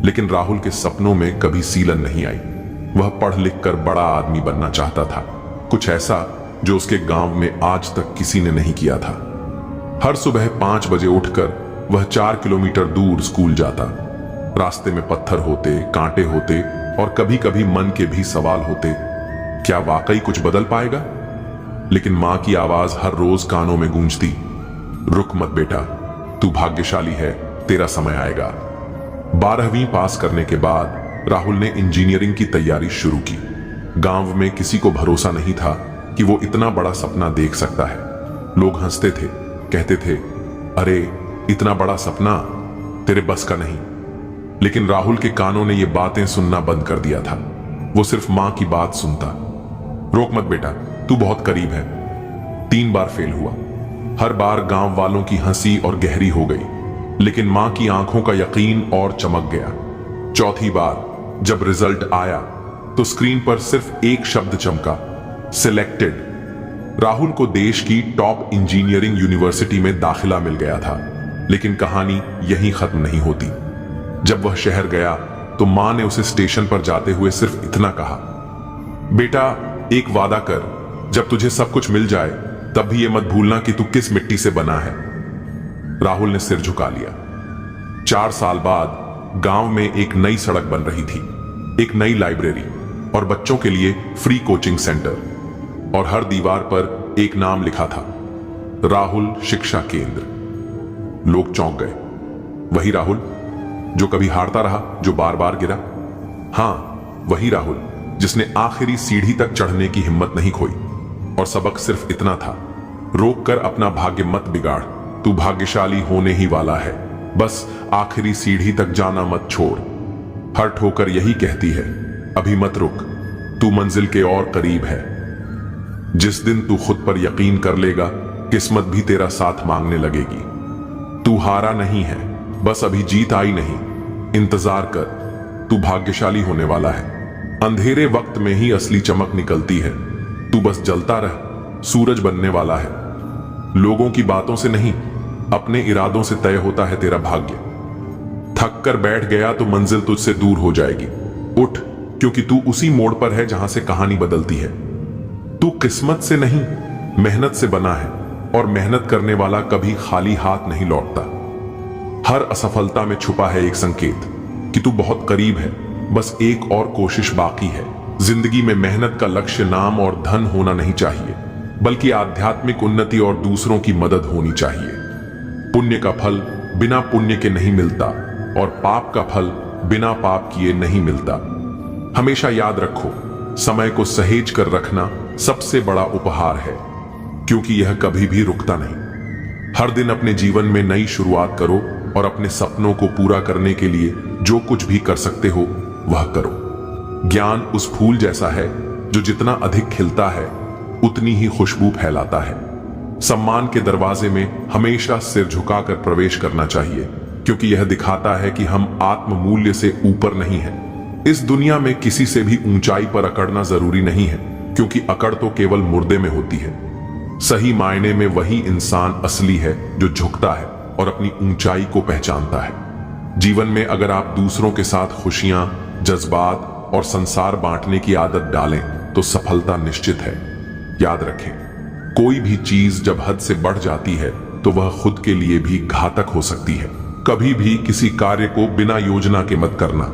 लेकिन राहुल के सपनों में कभी सीलन नहीं आई। वह पढ़ लिख कर बड़ा आदमी बनना चाहता था, कुछ ऐसा जो उसके गांव में आज तक किसी ने नहीं किया था। हर सुबह 5 बजे उठकर वह 4 किलोमीटर दूर स्कूल जाता। रास्ते में पत्थर होते, कांटे होते और कभी कभी मन के भी सवाल होते, क्या वाकई कुछ बदल पाएगा? लेकिन मां की आवाज हर रोज कानों में गूंजती, रुक मत बेटा, तू भाग्यशाली है, तेरा समय आएगा। 12वीं पास करने के बाद राहुल ने इंजीनियरिंग की तैयारी शुरू की। गांव में किसी को भरोसा नहीं था कि वो इतना बड़ा सपना देख सकता है। लोग हंसते थे, कहते थे, अरे इतना बड़ा सपना तेरे बस का नहीं। लेकिन राहुल के कानों ने ये बातें सुनना बंद कर दिया था। वो सिर्फ मां की बात सुनता, रोक मत बेटा, तू बहुत करीब है। 3 बार फेल हुआ। हर बार गांव वालों की हंसी और गहरी हो गई, लेकिन मां की आंखों का यकीन और चमक गया। चौथी बार जब रिजल्ट आया तो स्क्रीन पर सिर्फ एक शब्द चमका, सिलेक्टेड। राहुल को देश की टॉप इंजीनियरिंग यूनिवर्सिटी में दाखिला मिल गया था। लेकिन कहानी यहीं खत्म नहीं होती। जब वह शहर गया तो मां ने उसे स्टेशन पर जाते हुए सिर्फ इतना कहा, बेटा एक वादा कर, जब तुझे सब कुछ मिल जाए तब भी ये मत भूलना कि तू किस मिट्टी से बना है। राहुल ने सिर झुका लिया। 4 साल बाद गांव में एक नई सड़क बन रही थी, एक नई लाइब्रेरी और बच्चों के लिए फ्री कोचिंग सेंटर। और हर दीवार पर एक नाम लिखा था, राहुल शिक्षा केंद्र। लोग चौंक गए। वही राहुल जो कभी हारता रहा, जो बार बार गिरा। हां, वही राहुल जिसने आखिरी सीढ़ी तक चढ़ने की हिम्मत नहीं खोई। और सबक सिर्फ इतना था, रोक कर अपना भाग्य मत बिगाड़, तू भाग्यशाली होने ही वाला है, बस आखिरी सीढ़ी तक जाना मत छोड़। हर ठोकर यही कहती है, अभी मत रुक, तू मंजिल के और करीब है। जिस दिन तू खुद पर यकीन कर लेगा, किस्मत भी तेरा साथ मांगने लगेगी। तू हारा नहीं है, बस अभी जीत आई नहीं। इंतजार कर, तू भाग्यशाली होने वाला है। अंधेरे वक्त में ही असली चमक निकलती है। तू बस जलता रह, सूरज बनने वाला है। लोगों की बातों से नहीं, अपने इरादों से तय होता है तेरा भाग्य। थक कर बैठ गया तो मंजिल तुझसे दूर हो जाएगी। उठ, क्योंकि तू उसी मोड़ पर है जहां से कहानी बदलती है। तू किस्मत से नहीं, मेहनत से बना है, और मेहनत करने वाला कभी खाली हाथ नहीं लौटता। हर असफलता में छुपा है एक संकेत कि तू बहुत करीब है, बस एक और कोशिश बाकी है। जिंदगी में मेहनत का लक्ष्य नाम और धन होना नहीं चाहिए, बल्कि आध्यात्मिक उन्नति और दूसरों की मदद होनी चाहिए। पुण्य का फल बिना पुण्य के नहीं मिलता, और पाप का फल बिना पाप किए नहीं मिलता। हमेशा याद रखो, समय को सहेज कर रखना सबसे बड़ा उपहार है, क्योंकि यह कभी भी रुकता नहीं। हर दिन अपने जीवन में नई शुरुआत करो और अपने सपनों को पूरा करने के लिए जो कुछ भी कर सकते हो वह करो। ज्ञान उस फूल जैसा है जो जितना अधिक खिलता है उतनी ही खुशबू फैलाता है। सम्मान के दरवाजे में हमेशा सिर झुकाकर प्रवेश करना चाहिए, क्योंकि यह दिखाता है कि हम आत्म मूल्य से ऊपर नहीं हैं। इस दुनिया में किसी से भी ऊंचाई पर अकड़ना जरूरी नहीं है, क्योंकि अकड़ तो केवल मुर्दे में होती है। सही मायने में वही इंसान असली है जो झुकता है और अपनी ऊंचाई को पहचानता है। जीवन में अगर आप दूसरों के साथ खुशियां, जज्बात और संसार बांटने की आदत डालें तो सफलता निश्चित है। याद रखें, कोई भी चीज जब हद से बढ़ जाती है तो वह खुद के लिए भी घातक हो सकती है। कभी भी किसी कार्य को बिना योजना के मत करना।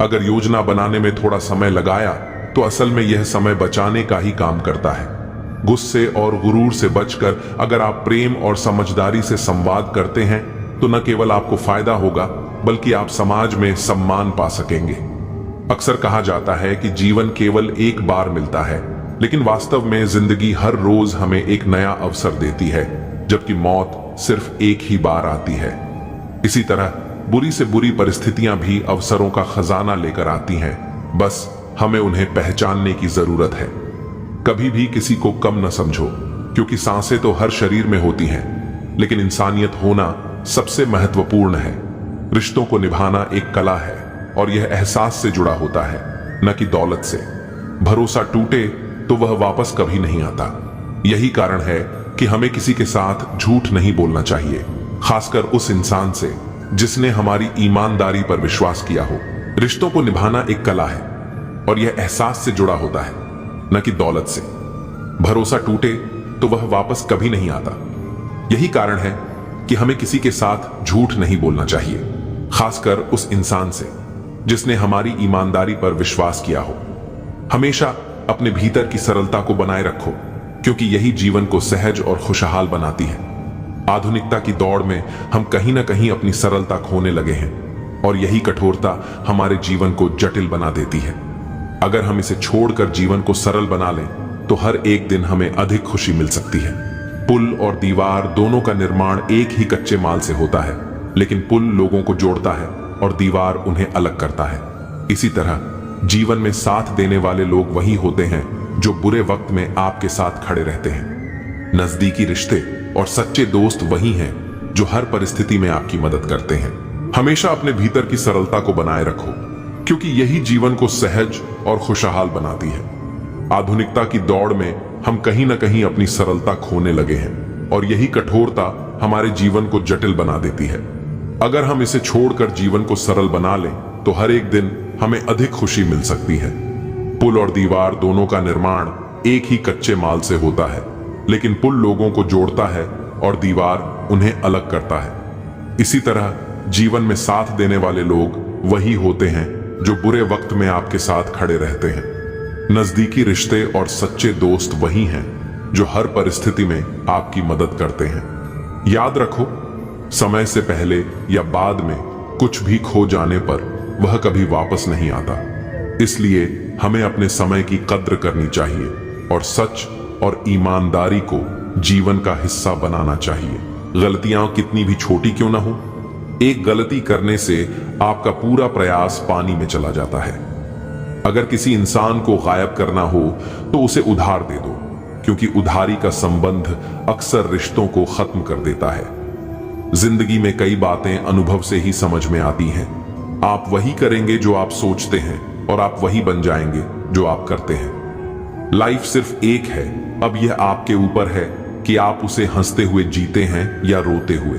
अगर योजना बनाने में थोड़ा समय लगाया तो असल में यह समय बचाने का ही काम करता है। गुस्से और गुरूर से बचकर अगर आप प्रेम और समझदारी से संवाद करते हैं तो न केवल आपको फायदा होगा, बल्कि आप समाज में सम्मान पा सकेंगे। अक्सर कहा जाता है कि जीवन केवल एक बार मिलता है, लेकिन वास्तव में जिंदगी हर रोज हमें एक नया अवसर देती है, जबकि मौत सिर्फ एक ही बार आती है। इसी तरह बुरी से बुरी परिस्थितियां भी अवसरों का खजाना लेकर आती हैं, बस हमें उन्हें पहचानने की जरूरत है। कभी भी किसी को कम न समझो, क्योंकि सांसें तो हर शरीर में होती हैं, लेकिन इंसानियत होना सबसे महत्वपूर्ण है। रिश्तों को निभाना एक कला है, और यह एहसास से जुड़ा होता है, न कि दौलत से। भरोसा टूटे तो वह वापस कभी नहीं आता। यही कारण है कि हमें किसी के साथ झूठ नहीं बोलना चाहिए, खासकर उस इंसान से जिसने हमारी ईमानदारी पर विश्वास किया हो। रिश्तों को निभाना एक कला है, और यह एहसास से जुड़ा होता है, न कि दौलत से। भरोसा टूटे तो वह वापस कभी नहीं आता। यही कारण है कि हमें किसी के साथ झूठ नहीं बोलना चाहिए, खासकर उस इंसान से जिसने हमारी ईमानदारी पर विश्वास किया हो। हमेशा अपने भीतर की सरलता को बनाए रखो, क्योंकि यही जीवन को सहज और खुशहाल बनाती है। आधुनिकता की दौड़ में हम कहीं ना कहीं अपनी सरलता खोने लगे हैं और यही कठोरता हमारे जीवन को जटिल बना देती है। अगर हम इसे छोड़कर जीवन को सरल बना लें तो हर एक दिन हमें अधिक खुशी मिल सकती है। पुल और दीवार दोनों का निर्माण एक ही कच्चे माल से होता है, लेकिन पुल लोगों को जोड़ता है और दीवार उन्हें अलग करता है। इसी तरह जीवन में साथ देने वाले लोग वही होते हैं जो बुरे वक्त में आपके साथ खड़े रहते हैं। नजदीकी रिश्ते और सच्चे दोस्त वही हैं जो हर परिस्थिति में आपकी मदद करते हैं। हमेशा अपने भीतर की सरलता को बनाए रखो, क्योंकि यही जीवन को सहज और खुशहाल बनाती है। आधुनिकता की दौड़ में हम कहीं ना कहीं अपनी सरलता खोने लगे हैं और यही कठोरता हमारे जीवन को जटिल बना देती है। अगर हम इसे छोड़कर जीवन को सरल बना लें तो हर एक दिन हमें अधिक खुशी मिल सकती है। पुल और दीवार दोनों का निर्माण एक ही कच्चे माल से होता है, लेकिन पुल लोगों को जोड़ता है और दीवार उन्हें अलग करता है। इसी तरह जीवन में साथ देने वाले लोग वही होते हैं जो बुरे वक्त में आपके साथ खड़े रहते हैं। नजदीकी रिश्ते और सच्चे दोस्त वही हैं जो हर परिस्थिति में आपकी मदद करते हैं। याद रखो, समय से पहले या बाद में कुछ भी खो जाने पर वह कभी वापस नहीं आता। इसलिए हमें अपने समय की कद्र करनी चाहिए और सच और ईमानदारी को जीवन का हिस्सा बनाना चाहिए। गलतियां कितनी भी छोटी क्यों ना हो, एक गलती करने से आपका पूरा प्रयास पानी में चला जाता है। अगर किसी इंसान को गायब करना हो तो उसे उधार दे दो, क्योंकि उधारी का संबंध अक्सर रिश्तों को खत्म कर देता है। जिंदगी में कई बातें अनुभव से ही समझ में आती हैं। आप वही करेंगे जो आप सोचते हैं और आप वही बन जाएंगे जो आप करते हैं। लाइफ सिर्फ एक है, अब यह आपके ऊपर है कि आप उसे हंसते हुए जीते हैं या रोते हुए।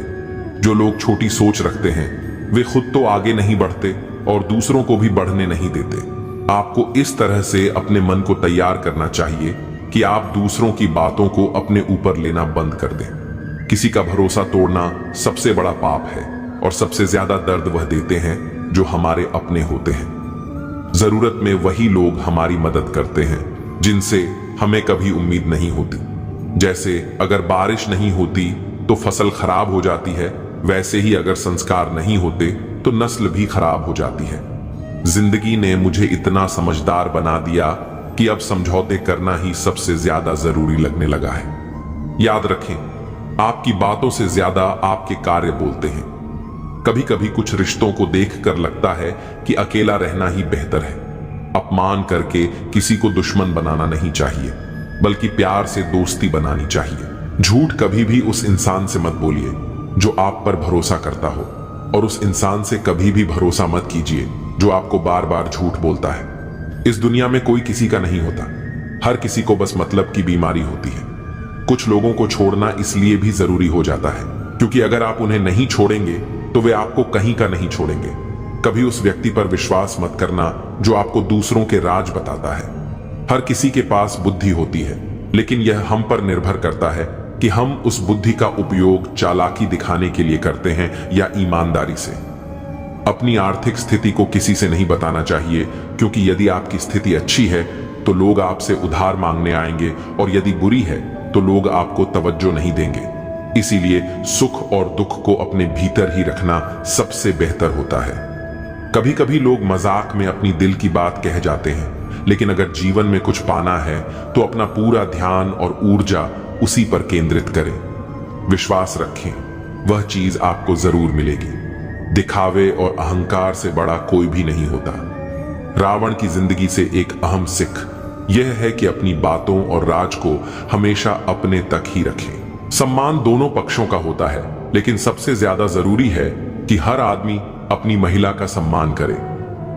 जो लोग छोटी सोच रखते हैं वे खुद तो आगे नहीं बढ़ते और दूसरों को भी बढ़ने नहीं देते। आपको इस तरह से अपने मन को तैयार करना चाहिए कि आप दूसरों की बातों को अपने ऊपर लेना बंद कर दें। किसी का भरोसा तोड़ना सबसे बड़ा पाप है और सबसे ज्यादा दर्द वह देते हैं जो हमारे अपने होते हैं। जरूरत में वही लोग हमारी मदद करते हैं जिनसे हमें कभी उम्मीद नहीं होती। जैसे अगर बारिश नहीं होती तो फसल खराब हो जाती है, वैसे ही अगर संस्कार नहीं होते तो नस्ल भी खराब हो जाती है। जिंदगी ने मुझे इतना समझदार बना दिया कि अब समझौते करना ही सबसे ज्यादा जरूरी लगने लगा है। याद रखें, आपकी बातों से ज्यादा आपके कार्य बोलते हैं। कभी कभी कुछ रिश्तों को देखकर लगता है कि अकेला रहना ही बेहतर है। अपमान करके किसी को दुश्मन बनाना नहीं चाहिए, बल्कि प्यार से दोस्ती बनानी चाहिए। झूठ कभी भी उस इंसान से मत बोलिए जो आप पर भरोसा करता हो, और उस इंसान से कभी भी भरोसा मत कीजिए जो आपको बार बार झूठ बोलता है। इस दुनिया में कोई किसी का नहीं होता, हर किसी को बस मतलब की बीमारी होती है। कुछ लोगों को छोड़ना इसलिए भी जरूरी हो जाता है क्योंकि अगर आप उन्हें नहीं छोड़ेंगे तो वे आपको कहीं का नहीं छोड़ेंगे। कभी उस व्यक्ति पर विश्वास मत करना जो आपको दूसरों के राज बताता है। हर किसी के पास बुद्धि होती है, लेकिन यह हम पर निर्भर करता है कि हम उस बुद्धि का उपयोग चालाकी दिखाने के लिए करते हैं या ईमानदारी से। अपनी आर्थिक स्थिति को किसी से नहीं बताना चाहिए, क्योंकि यदि आपकी स्थिति अच्छी है तो लोग आपसे उधार मांगने आएंगे और यदि बुरी है तो लोग आपको तवज्जो नहीं देंगे। इसीलिए सुख और दुख को अपने भीतर ही रखना सबसे बेहतर होता है। कभी कभी लोग मजाक में अपनी दिल की बात कह जाते हैं, लेकिन अगर जीवन में कुछ पाना है तो अपना पूरा ध्यान और ऊर्जा उसी पर केंद्रित करें। विश्वास रखें, वह चीज आपको जरूर मिलेगी। दिखावे और अहंकार से बड़ा कोई भी नहीं होता। रावण की जिंदगी से एक अहम सीख यह है कि अपनी बातों और राज को हमेशा अपने तक ही रखें। सम्मान दोनों पक्षों का होता है, लेकिन सबसे ज्यादा जरूरी है कि हर आदमी अपनी महिला का सम्मान करे।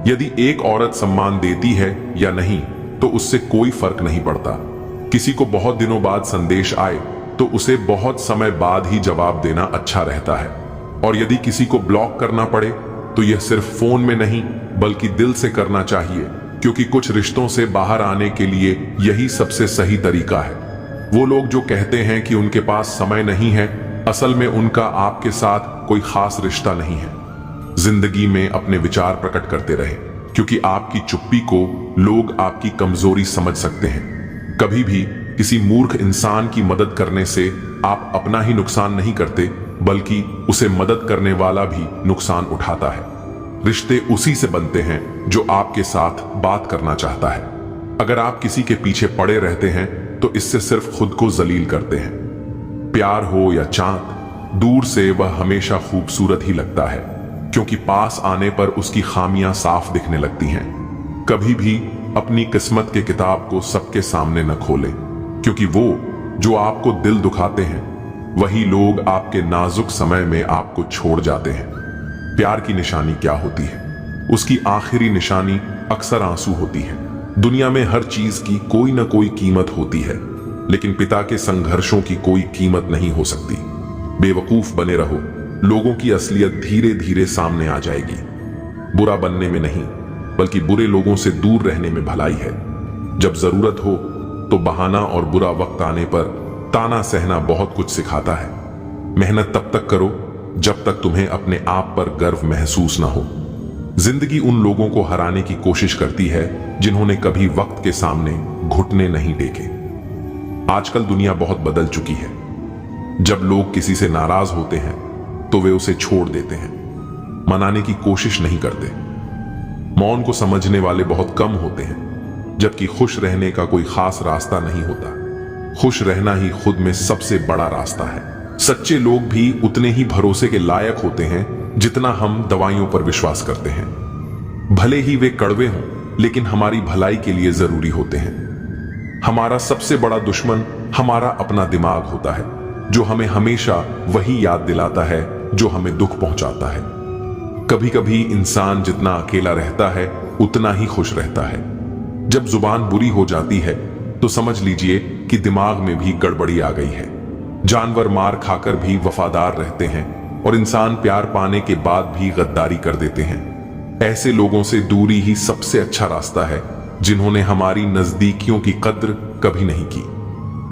यदि एक औरत सम्मान देती है या नहीं तो उससे कोई फर्क नहीं पड़ता। किसी को बहुत दिनों बाद संदेश आए तो उसे बहुत समय बाद ही जवाब देना अच्छा रहता है, और यदि किसी को ब्लॉक करना पड़े तो यह सिर्फ फोन में नहीं बल्कि दिल से करना चाहिए, क्योंकि कुछ रिश्तों से बाहर आने के लिए यही सबसे सही तरीका है। वो लोग जो कहते हैं कि उनके पास समय नहीं है, असल में उनका आपके साथ कोई खास रिश्ता नहीं है। जिंदगी में अपने विचार प्रकट करते रहे, क्योंकि आपकी चुप्पी को लोग आपकी कमजोरी समझ सकते हैं। कभी भी किसी मूर्ख इंसान की मदद करने से आप अपना ही नुकसान नहीं करते, बल्कि उसे मदद करने वाला भी नुकसान उठाता है। रिश्ते उसी से बनते हैं जो आपके साथ बात करना चाहता है। अगर आप किसी के पीछे पड़े रहते हैं तो इससे सिर्फ खुद को जलील करते हैं। प्यार हो या चांद, दूर से वह हमेशा खूबसूरत ही लगता है, क्योंकि पास आने पर उसकी खामियां साफ दिखने लगती हैं। कभी भी अपनी किस्मत के किताब को सबके सामने न खोलें, क्योंकि वो जो आपको दिल दुखाते हैं वही लोग आपके नाजुक समय में आपको छोड़ जाते हैं। प्यार की निशानी क्या होती है? उसकी आखिरी निशानी अक्सर आंसू होती है। दुनिया में हर चीज की कोई ना कोई कीमत होती है, लेकिन पिता के संघर्षों की कोई कीमत नहीं हो सकती। बेवकूफ बने रहो, लोगों की असलियत धीरे धीरे सामने आ जाएगी। बुरा बनने में नहीं, बल्कि बुरे लोगों से दूर रहने में भलाई है। जब जरूरत हो तो बहाना और बुरा वक्त आने पर ताना सहना बहुत कुछ सिखाता है। मेहनत तब तक करो जब तक तुम्हें अपने आप पर गर्व महसूस ना हो। जिंदगी उन लोगों को हराने की कोशिश करती है जिन्होंने कभी वक्त के सामने घुटने नहीं टेके। आजकल दुनिया बहुत बदल चुकी है। जब लोग किसी से नाराज होते हैं तो वे उसे छोड़ देते हैं, मनाने की कोशिश नहीं करते। मौन को समझने वाले बहुत कम होते हैं, जबकि खुश रहने का कोई खास रास्ता नहीं होता। खुश रहना ही खुद में सबसे बड़ा रास्ता है। सच्चे लोग भी उतने ही भरोसे के लायक होते हैं जितना हम दवाइयों पर विश्वास करते हैं। भले ही वे कड़वे हों, लेकिन हमारी भलाई के लिए जरूरी होते हैं। हमारा सबसे बड़ा दुश्मन हमारा अपना दिमाग होता है, जो हमें हमेशा वही याद दिलाता है जो हमें दुख पहुंचाता है। कभी कभी इंसान जितना अकेला रहता है उतना ही खुश रहता है। जब जुबान बुरी हो जाती है तो समझ लीजिए कि दिमाग में भी गड़बड़ी आ गई है। जानवर मार खाकर भी वफादार रहते हैं और इंसान प्यार पाने के बाद भी गद्दारी कर देते हैं। ऐसे लोगों से दूरी ही सबसे अच्छा रास्ता है, जिन्होंने हमारी नजदीकियों की कद्र कभी नहीं की।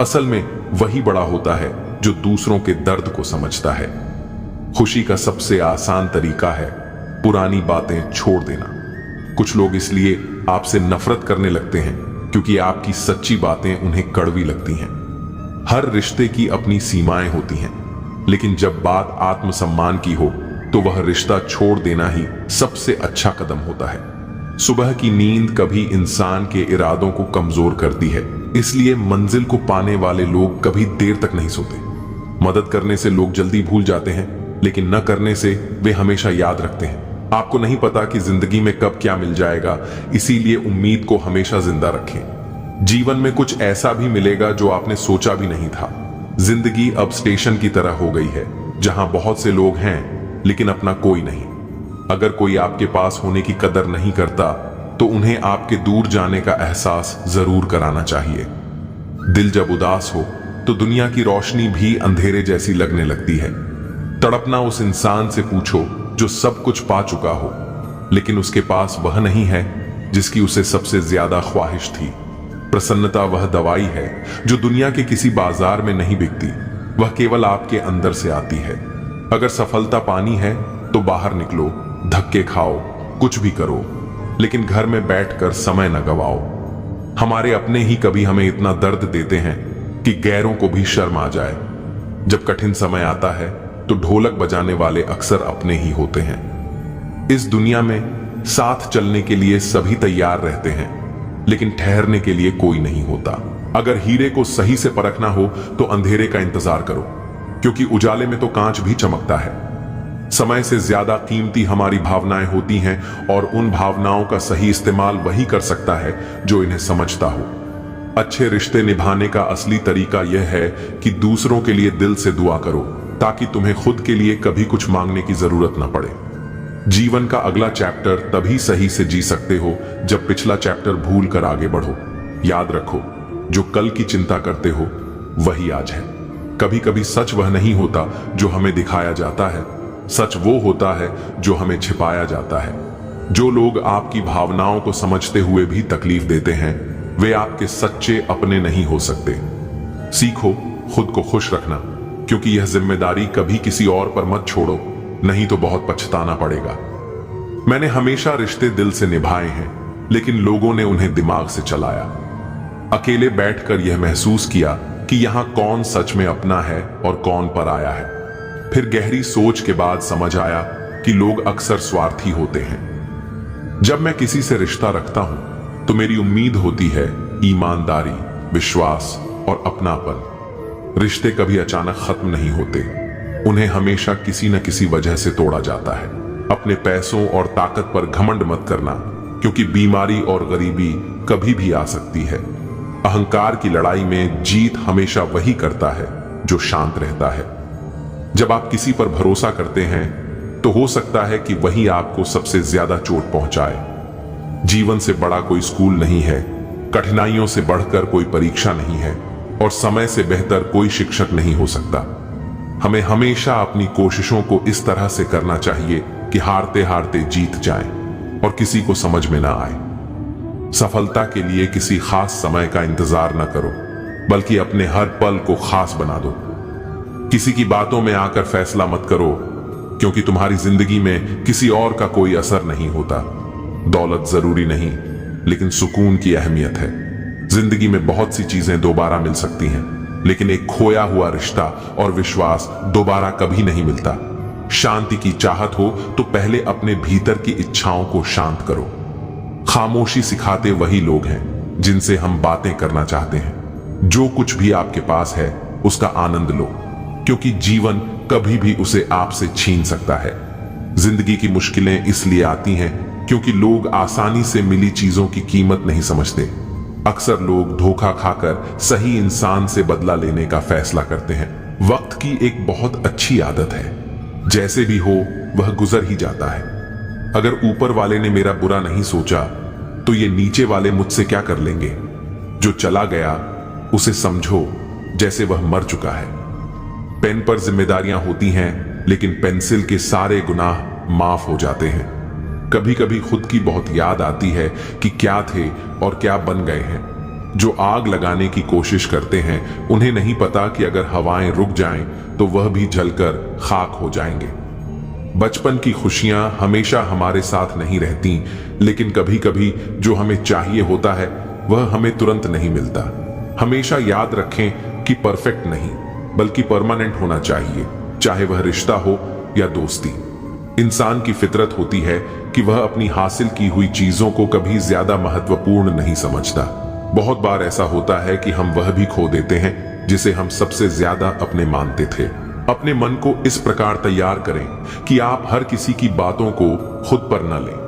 असल में वही बड़ा होता है जो दूसरों के दर्द को समझता है। खुशी का सबसे आसान तरीका है पुरानी बातें छोड़ देना। कुछ लोग इसलिए आपसे नफरत करने लगते हैं क्योंकि आपकी सच्ची बातें उन्हें कड़वी लगती हैं। हर रिश्ते की अपनी सीमाएं होती हैं, लेकिन जब बात आत्मसम्मान की हो तो वह रिश्ता छोड़ देना ही सबसे अच्छा कदम होता है। सुबह की नींद कभी इंसान के इरादों को कमजोर करती है, इसलिए मंजिल को पाने वाले लोग कभी देर तक नहीं सोते। मदद करने से लोग जल्दी भूल जाते हैं, लेकिन न करने से वे हमेशा याद रखते हैं। आपको नहीं पता कि जिंदगी में कब क्या मिल जाएगा, इसीलिए उम्मीद को हमेशा जिंदा रखें। जीवन में कुछ ऐसा भी मिलेगा जो आपने सोचा भी नहीं था। जिंदगी अब स्टेशन की तरह हो गई है, जहां बहुत से लोग हैं लेकिन अपना कोई नहीं। अगर कोई आपके पास होने की कदर नहीं करता तो उन्हें आपके दूर जाने का एहसास जरूर कराना चाहिए। दिल जब उदास हो तो दुनिया की रोशनी भी अंधेरे जैसी लगने लगती है। तड़पना उस इंसान से पूछो जो सब कुछ पा चुका हो, लेकिन उसके पास वह नहीं है जिसकी उसे सबसे ज्यादा ख्वाहिश थी। प्रसन्नता वह दवाई है जो दुनिया के किसी बाजार में नहीं बिकती, वह केवल आपके अंदर से आती है। अगर सफलता पानी है तो बाहर निकलो, धक्के खाओ, कुछ भी करो, लेकिन घर में बैठकर समय न गवाओ। हमारे अपने ही कभी हमें इतना दर्द देते हैं कि गैरों को भी शर्म आ जाए। जब कठिन समय आता है तो ढोलक बजाने वाले अक्सर अपने ही होते हैं। इस दुनिया में साथ चलने के लिए सभी तैयार रहते हैं, लेकिन ठहरने के लिए कोई नहीं होता। अगर हीरे को सही से परखना हो तो अंधेरे का इंतजार करो, क्योंकि उजाले में तो कांच भी चमकता है। समय से ज्यादा कीमती हमारी भावनाएं होती हैं, और उन भावनाओं का सही इस्तेमाल वही कर सकता है जो इन्हें समझता हो। अच्छे रिश्ते निभाने का असली तरीका यह है कि दूसरों के लिए दिल से दुआ करो, ताकि तुम्हें खुद के लिए कभी कुछ मांगने की जरूरत न पड़े। जीवन का अगला चैप्टर तभी सही से जी सकते हो जब पिछला चैप्टर भूल कर आगे बढ़ो। याद रखो, जो कल की चिंता करते हो वही आज है। कभी कभी सच वह नहीं होता जो हमें दिखाया जाता है, सच वो होता है जो हमें छिपाया जाता है। जो लोग आपकी भावनाओं को समझते हुए भी तकलीफ देते हैं, वे आपके सच्चे अपने नहीं हो सकते। सीखो खुद को खुश रखना, क्योंकि यह जिम्मेदारी कभी किसी और पर मत छोड़ो, नहीं तो बहुत पछताना पड़ेगा। मैंने हमेशा रिश्ते दिल से निभाए हैं, लेकिन लोगों ने उन्हें दिमाग से चलाया। अकेले बैठकर यह महसूस किया कि यहां कौन सच में अपना है और कौन पराया है। फिर गहरी सोच के बाद समझ आया कि लोग अक्सर स्वार्थी होते हैं। जब मैं किसी से रिश्ता रखता हूं तो मेरी उम्मीद होती है ईमानदारी, विश्वास और अपनापन। रिश्ते कभी अचानक खत्म नहीं होते, उन्हें हमेशा किसी न किसी वजह से तोड़ा जाता है। अपने पैसों और ताकत पर घमंड मत करना, क्योंकि बीमारी और गरीबी कभी भी आ सकती है। अहंकार की लड़ाई में जीत हमेशा वही करता है जो शांत रहता है। जब आप किसी पर भरोसा करते हैं तो हो सकता है कि वही आपको सबसे ज्यादा चोट पहुंचाए। जीवन से बड़ा कोई स्कूल नहीं है, कठिनाइयों से बढ़कर कोई परीक्षा नहीं है, और समय से बेहतर कोई शिक्षक नहीं हो सकता। हमें हमेशा अपनी कोशिशों को इस तरह से करना चाहिए कि हारते हारते जीत जाएं और किसी को समझ में ना आए। सफलता के लिए किसी खास समय का इंतजार न करो, बल्कि अपने हर पल को खास बना दो। किसी की बातों में आकर फैसला मत करो, क्योंकि तुम्हारी जिंदगी में किसी और का कोई असर नहीं होता। दौलत जरूरी नहीं, लेकिन सुकून की अहमियत है। जिंदगी में बहुत सी चीजें दोबारा मिल सकती हैं, लेकिन एक खोया हुआ रिश्ता और विश्वास दोबारा कभी नहीं मिलता। शांति की चाहत हो तो पहले अपने भीतर की इच्छाओं को शांत करो। खामोशी सिखाते वही लोग हैं जिनसे हम बातें करना चाहते हैं। जो कुछ भी आपके पास है उसका आनंद लो, क्योंकि जीवन कभी भी उसे आपसे छीन सकता है। जिंदगी की मुश्किलें इसलिए आती हैं क्योंकि लोग आसानी से मिली चीजों की कीमत नहीं समझते। अक्सर लोग धोखा खाकर सही इंसान से बदला लेने का फैसला करते हैं। वक्त की एक बहुत अच्छी आदत है, जैसे भी हो वह गुजर ही जाता है। अगर ऊपर वाले ने मेरा बुरा नहीं सोचा तो ये नीचे वाले मुझसे क्या कर लेंगे। जो चला गया उसे समझो जैसे वह मर चुका है। पेन पर जिम्मेदारियां होती हैं, लेकिन पेंसिल के सारे गुनाह माफ हो जाते हैं। कभी कभी खुद की बहुत याद आती है कि क्या थे और क्या बन गए हैं। जो आग लगाने की कोशिश करते हैं उन्हें नहीं पता कि अगर हवाएं रुक जाएं तो वह भी जलकर खाक हो जाएंगे। बचपन की खुशियां हमेशा हमारे साथ नहीं रहती, लेकिन कभी कभी जो हमें चाहिए होता है वह हमें तुरंत नहीं मिलता। हमेशा याद रखें कि परफेक्ट नहीं, बल्कि परमानेंट होना चाहिए, चाहे वह रिश्ता हो या दोस्ती। इंसान की फितरत होती है कि वह अपनी हासिल की हुई चीजों को कभी ज्यादा महत्वपूर्ण नहीं समझता। बहुत बार ऐसा होता है कि हम वह भी खो देते हैं जिसे हम सबसे ज्यादा अपने मानते थे। अपने मन को इस प्रकार तैयार करें कि आप हर किसी की बातों को खुद पर न लें।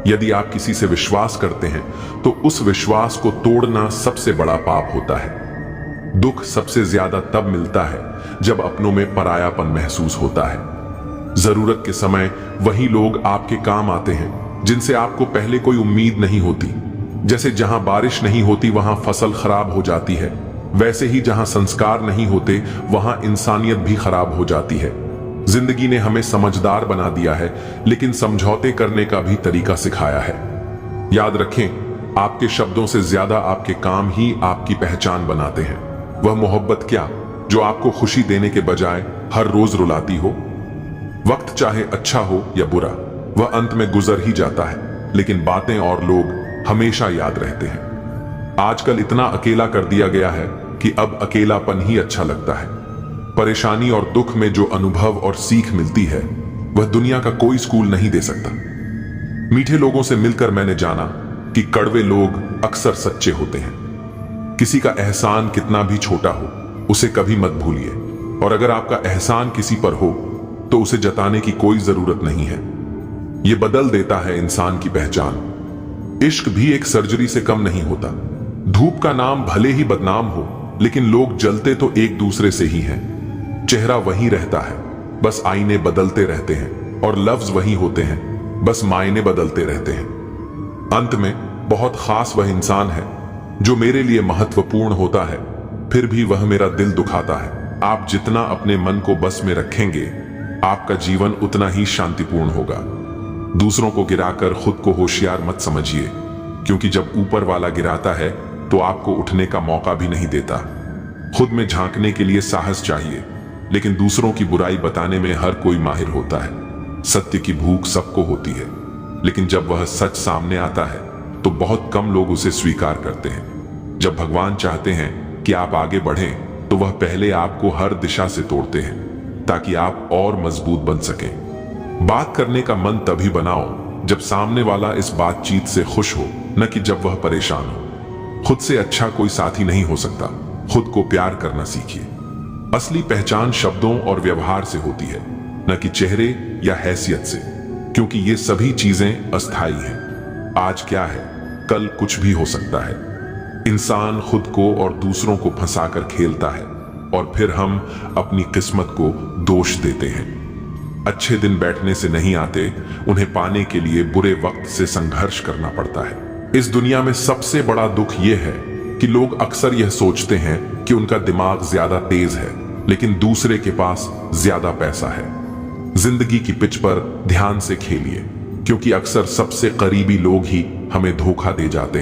यदि आप किसी से विश्वास करते हैं तो उस विश्वास को तोड़ना सबसे बड़ा पाप होता है। दुख सबसे ज्यादा तब मिलता है जब अपनों में परायापन महसूस होता है। जरूरत के समय वही लोग आपके काम आते हैं जिनसे आपको पहले कोई उम्मीद नहीं होती। जैसे जहां बारिश नहीं होती वहां फसल खराब हो जाती है, वैसे ही जहां संस्कार नहीं होते वहां इंसानियत भी खराब हो जाती है। जिंदगी ने हमें समझदार बना दिया है, लेकिन समझौते करने का भी तरीका सिखाया है। याद रखें, आपके शब्दों से ज्यादा आपके काम ही आपकी पहचान बनाते हैं। वह मोहब्बत क्या जो आपको खुशी देने के बजाय हर रोज रुलाती हो। वक्त चाहे अच्छा हो या बुरा, वह अंत में गुजर ही जाता है, लेकिन बातें और लोग हमेशा याद रहते हैं। आजकल इतना अकेला कर दिया गया है कि अब अकेलापन ही अच्छा लगता है। परेशानी और दुख में जो अनुभव और सीख मिलती है वह दुनिया का कोई स्कूल नहीं दे सकता। मीठे लोगों से मिलकर मैंने जाना कि कड़वे लोग अक्सर सच्चे होते हैं। किसी का एहसान कितना भी छोटा हो उसे कभी मत भूलिए, और अगर आपका एहसान किसी पर हो तो उसे जताने की कोई जरूरत नहीं है। यह बदल देता है इंसान की पहचान। इश्क भी एक सर्जरी से कम नहीं होता। धूप का नाम भले ही बदनाम हो, लेकिन लोग जलते तो एक दूसरे से ही हैं। चेहरा वही रहता है, बस आईने बदलते रहते हैं, और लफ्ज वही होते हैं, बस मायने बदलते रहते हैं। अंत में बहुत खास वह इंसान है जो मेरे लिए महत्वपूर्ण होता है, फिर भी वह मेरा दिल दुखाता है। आप जितना अपने मन को बस में रखेंगे, आपका जीवन उतना ही शांतिपूर्ण होगा। दूसरों को गिराकर खुद को होशियार मत समझिए, क्योंकि जब ऊपर वाला गिराता है तो आपको उठने का मौका भी नहीं देता। खुद में झांकने के लिए साहस चाहिए, लेकिन दूसरों की बुराई बताने में हर कोई माहिर होता है। सत्य की भूख सबको होती है, लेकिन जब वह सच सामने आता है तो बहुत कम लोग उसे स्वीकार करते हैं। जब भगवान चाहते हैं कि आप आगे बढ़ें तो वह पहले आपको हर दिशा से तोड़ते हैं ताकि आप और मजबूत बन सकें। बात करने का मन तभी बनाओ जब सामने वाला इस बातचीत से खुश हो, न कि जब वह परेशान हो। खुद से अच्छा कोई साथी नहीं हो सकता। खुद को प्यार करना सीखिए। असली पहचान शब्दों और व्यवहार से होती है, न कि चेहरे या हैसियत से, क्योंकि ये सभी चीजें अस्थायी हैं। आज क्या है, कल कुछ भी हो सकता है। इंसान खुद को और दूसरों को फंसाकर खेलता है और फिर हम अपनी किस्मत को दोष देते हैं। अच्छे दिन बैठने से नहीं आते, उन्हें पाने के लिए बुरे वक्त से संघर्ष करना पड़ता है। इस दुनिया में सबसे बड़ा दुख यह है कि लोग अक्सर यह सोचते हैं कि उनका दिमाग ज्यादा तेज है, लेकिन दूसरे के पास ज्यादा पैसा है। जिंदगी की पिच पर ध्यान से खेलिए, क्योंकि अक्सर सबसे करीबी लोग ही हमें धोखा दे जाते हैं।